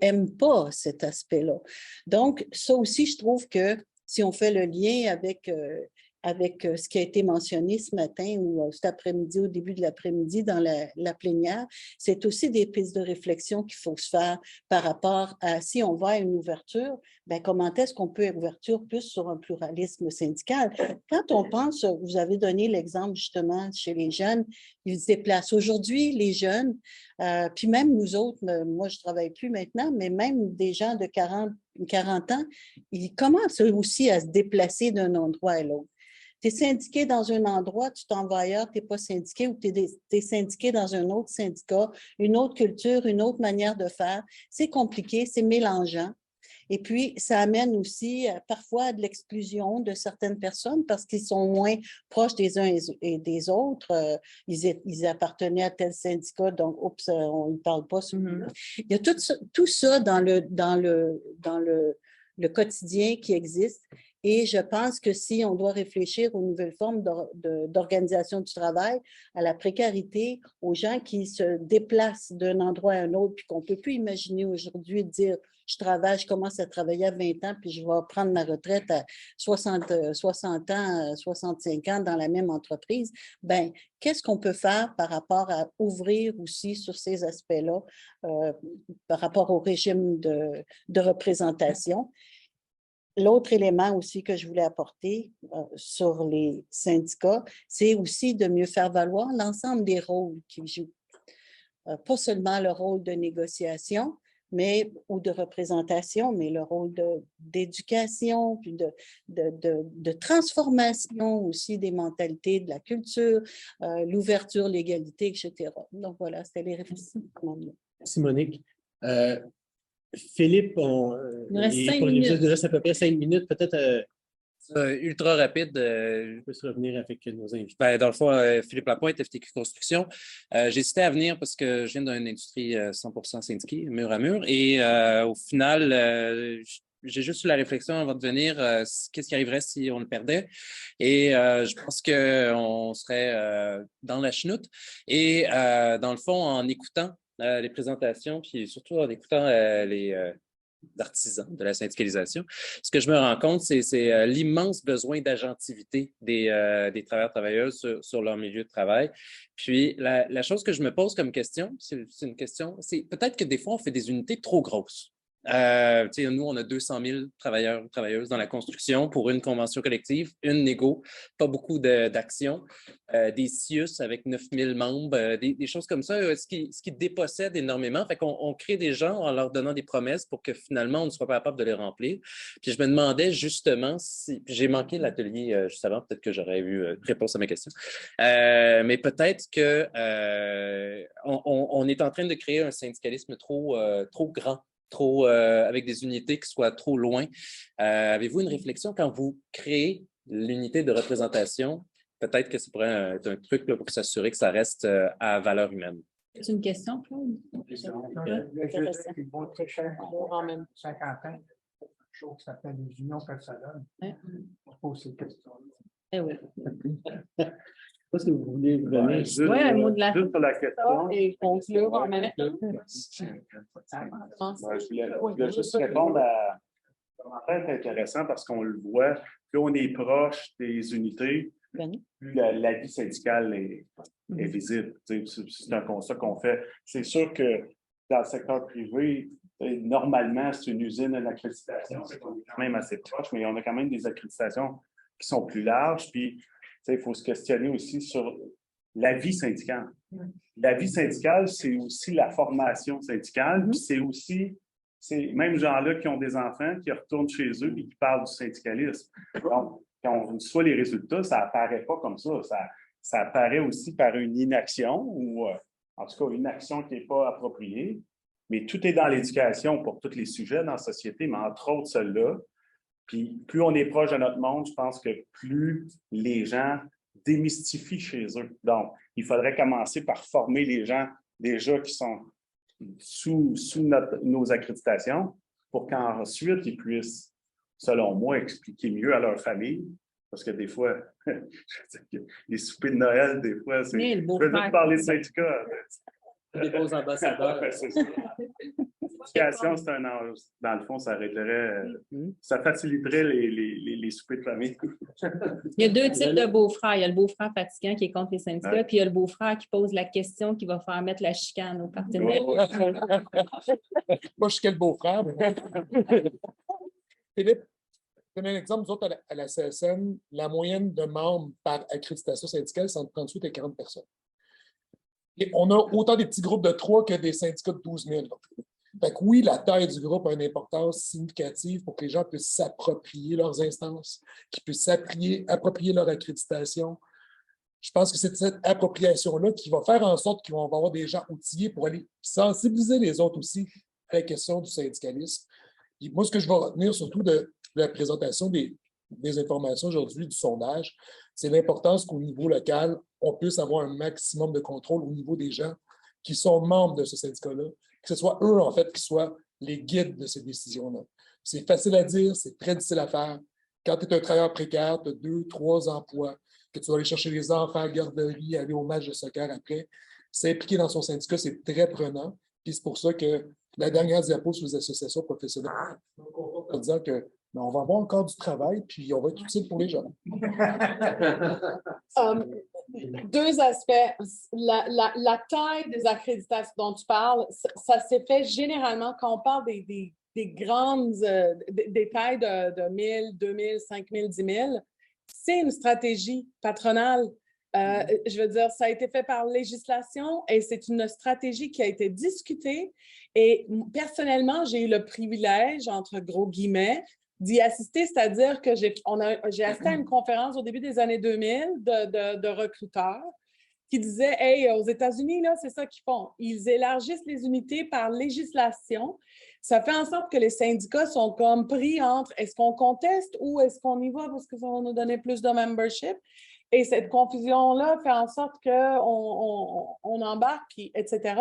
n'aiment pas cet aspect-là. Donc, ça aussi, je trouve que si on fait le lien avec ce qui a été mentionné ce matin ou cet après-midi, au début de l'après-midi dans la plénière, c'est aussi des pistes de réflexion qu'il faut se faire par rapport à si on va à une ouverture, bien, comment est-ce qu'on peut ouverture plus sur un pluralisme syndical? Quand on pense, vous avez donné l'exemple justement chez les jeunes, ils se déplacent. Aujourd'hui, les jeunes, puis même nous autres, moi je ne travaille plus maintenant, mais même des gens de 40 ans, ils commencent aussi à se déplacer d'un endroit à l'autre. Tu es syndiqué dans un endroit, tu t'en vas ailleurs, tu n'es pas syndiqué ou tu es syndiqué dans un autre syndicat, une autre culture, une autre manière de faire. C'est compliqué, c'est mélangeant. Et puis, ça amène aussi parfois à de l'exclusion de certaines personnes parce qu'ils sont moins proches des uns et des autres. Ils appartenaient à tel syndicat, donc, oups, on ne parle pas sur Il y a tout ça dans le quotidien qui existe. Et je pense que si on doit réfléchir aux nouvelles formes d'organisation du travail, à la précarité, aux gens qui se déplacent d'un endroit à un autre, puis qu'on ne peut plus imaginer aujourd'hui de dire je commence à travailler à 20 ans, puis je vais prendre ma retraite à 60 ans, 65 ans dans la même entreprise. Bien, qu'est-ce qu'on peut faire par rapport à ouvrir aussi sur ces aspects-là, par rapport au régime de représentation? L'autre élément aussi que je voulais apporter sur les syndicats, c'est aussi de mieux faire valoir l'ensemble des rôles qu'ils jouent. pas seulement le rôle de négociation, ou de représentation, mais le rôle d'éducation, puis de transformation aussi des mentalités, de la culture, l'ouverture, l'égalité, etc. Donc voilà, c'était les réflexions. Merci, Monique. Philippe, Il nous reste 5 pour minutes. l'épisode de là, c'est à peu près 5 minutes. Peut-être ultra rapide. je peux se revenir avec nos invités. Dans le fond, Philippe Lapointe, FTQ Construction. J'hésitais à venir parce que je viens d'une industrie 100% syndiquée, mur à mur. Et au final, j'ai juste eu la réflexion avant de venir, qu'est-ce qui arriverait si on le perdait? Et je pense qu'on serait dans la chenoute. Et dans le fond, en écoutant les présentations, puis surtout en écoutant les artisans de la syndicalisation, ce que je me rends compte, c'est l'immense besoin d'agentivité des travailleurs-travailleuses sur leur milieu de travail. Puis, la chose que je me pose comme question, c'est une question, c'est peut-être que des fois, on fait des unités trop grosses. Nous, on a 200 000 travailleurs et travailleuses dans la construction pour une convention collective, une négo, pas beaucoup d'actions, des CIUS avec 9 000 membres, des choses comme ça, ce qui dépossède énormément. Fait qu'on crée des gens en leur donnant des promesses pour que finalement, on ne soit pas capable de les remplir. Puis je me demandais justement si... J'ai manqué l'atelier juste avant, peut-être que j'aurais eu réponse à ma question. Mais peut-être que on est en train de créer un syndicalisme trop grand, avec des unités qui soient trop loin. Avez-vous une réflexion quand vous créez l'unité de représentation? Peut-être que ça pourrait être un truc là, pour s'assurer que ça reste à valeur humaine. C'est une question, Claude? Le jeu qui vaut très cher en même 50 ans, quelque chose qui s'appelle les unions personnelles. On se pose ces questions-là. Eh oui. Je ne sais pas si vous voulez venir. Juste un mot de la question. Et conclure en même temps. Je voulais juste répondre à un commentaire intéressant parce qu'on le voit, plus on est proche des unités, plus la vie syndicale est visible. C'est un constat qu'on fait. C'est sûr que dans le secteur privé, normalement, c'est une usine d'accréditation. C'est quand même assez proche, mais on a quand même des accréditations qui sont plus larges. Puis, il faut se questionner aussi sur la vie syndicale. La vie syndicale, c'est aussi la formation syndicale, puis c'est aussi ces mêmes gens-là qui ont des enfants, qui retournent chez eux et qui parlent du syndicalisme. Donc, quand on reçoit les résultats, ça apparaît pas comme ça. Ça apparaît aussi par une inaction, ou en tout cas une action qui n'est pas appropriée. Mais tout est dans l'éducation pour tous les sujets dans la société, mais entre autres celle-là. Puis plus on est proche de notre monde, je pense que plus les gens démystifient chez eux. Donc, il faudrait commencer par former les gens déjà qui sont sous nos accréditations pour qu'ensuite ils puissent, selon moi, expliquer mieux à leur famille. Parce que des fois, les soupers de Noël, des fois, c'est... Je veux juste parler de syndicat. Des beaux ambassadeurs. L'éducation, c'est un enjeu. Dans le fond, ça réglerait, ça faciliterait les soupers de famille. Il y a deux types de beaux-frères. Il y a le beau-frère fatigant qui est contre les syndicats, puis il y a le beau-frère qui pose la question qui va faire mettre la chicane au partenaire. Moi, je suis quel beau-frère. Philippe, je donne un exemple. Nous autres, à la CSN, la moyenne de membres par accréditation syndicale, c'est entre 38 et 40 personnes. Et on a autant des petits groupes de 3 que des syndicats de 12 000. Fait que oui, la taille du groupe a une importance significative pour que les gens puissent s'approprier leurs instances, qu'ils puissent s'approprier leur accréditation. Je pense que c'est cette appropriation-là qui va faire en sorte qu'on va avoir des gens outillés pour aller sensibiliser les autres aussi à la question du syndicalisme. Et moi, ce que je vais retenir surtout de la présentation des informations aujourd'hui, du sondage, c'est l'importance qu'au niveau local, on puisse avoir un maximum de contrôle au niveau des gens qui sont membres de ce syndicat-là, que ce soit eux, en fait, qui soient les guides de ces décisions-là. C'est facile à dire, c'est très difficile à faire. Quand tu es un travailleur précaire, tu as 2, 3 emplois, que tu vas aller chercher les enfants à la garderie, aller au match de soccer après, s'impliquer dans son syndicat, c'est très prenant. Puis c'est pour ça que la dernière diapo sur les associations professionnelles, en disant que on va avoir encore du travail, puis on va être utile pour les gens. Deux aspects. La taille des accréditations dont tu parles, ça s'est fait généralement quand on parle des grandes des tailles de 1 000, 2 000, 5 000, 10 000. C'est une stratégie patronale Je veux dire, ça a été fait par législation et c'est une stratégie qui a été discutée. Et personnellement, j'ai eu le privilège, entre gros guillemets, d'y assister, c'est-à-dire que j'ai assisté à une conférence au début des années 2000 de recruteurs qui disaient « Hey, aux États-Unis, là, c'est ça qu'ils font. Ils élargissent les unités par législation. Ça fait en sorte que les syndicats sont comme pris entre est-ce qu'on conteste ou est-ce qu'on y va parce que ça va nous donner plus de membership. » Et cette confusion-là fait en sorte qu'on embarque, puis, etc.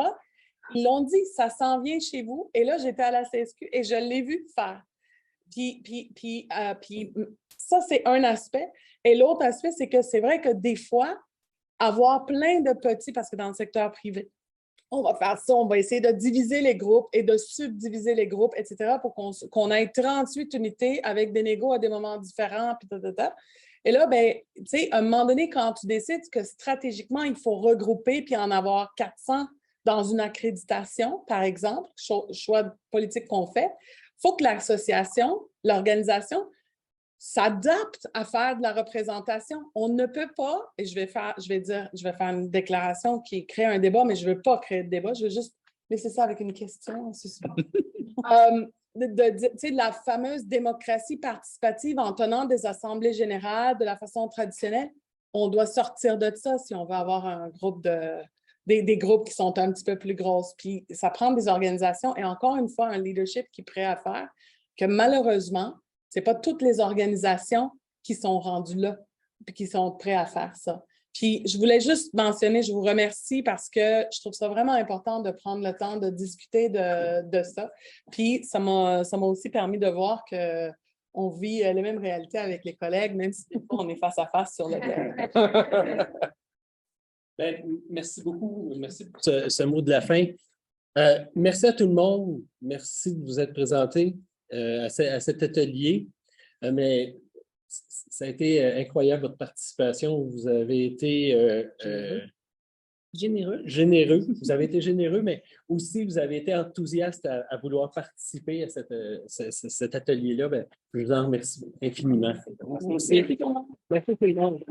Ils l'ont dit, ça s'en vient chez vous. Et là, j'étais à la CSQ et je l'ai vu faire. Puis ça, c'est un aspect. Et l'autre aspect, c'est que c'est vrai que des fois, avoir plein de petits, parce que dans le secteur privé, on va faire ça, on va essayer de diviser les groupes et de subdiviser les groupes, etc., pour qu'on ait 38 unités avec des négos à des moments différents, puis Et là, ben, tu sais, à un moment donné, quand tu décides que stratégiquement, il faut regrouper puis en avoir 400 dans une accréditation, par exemple, choix politique qu'on fait, il faut que l'association, l'organisation, s'adapte à faire de la représentation. On ne peut pas, et je vais faire une déclaration qui crée un débat, mais je ne veux pas créer de débat, je veux juste laisser ça avec une question en suspens. De la fameuse démocratie participative en tenant des assemblées générales de la façon traditionnelle, on doit sortir de ça si on veut avoir un groupe des groupes qui sont un petit peu plus grosses. Puis ça prend des organisations et encore une fois, un leadership qui est prêt à faire que malheureusement, ce n'est pas toutes les organisations qui sont rendues là et qui sont prêtes à faire ça. Puis, je voulais juste mentionner, je vous remercie parce que je trouve ça vraiment important de prendre le temps de discuter de ça. Puis, ça m'a aussi permis de voir qu'on vit les mêmes réalités avec les collègues, même si des fois, on est face à face sur le terrain. Ben, merci beaucoup. Merci pour ce mot de la fin. Merci à tout le monde. Merci de vous être présenté à cet atelier. Mais ça a été incroyable, votre participation. Vous avez été généreux. Vous avez été généreux, mais aussi vous avez été enthousiaste à vouloir participer à cet atelier-là. Ben, je vous en remercie infiniment. Merci tout le monde.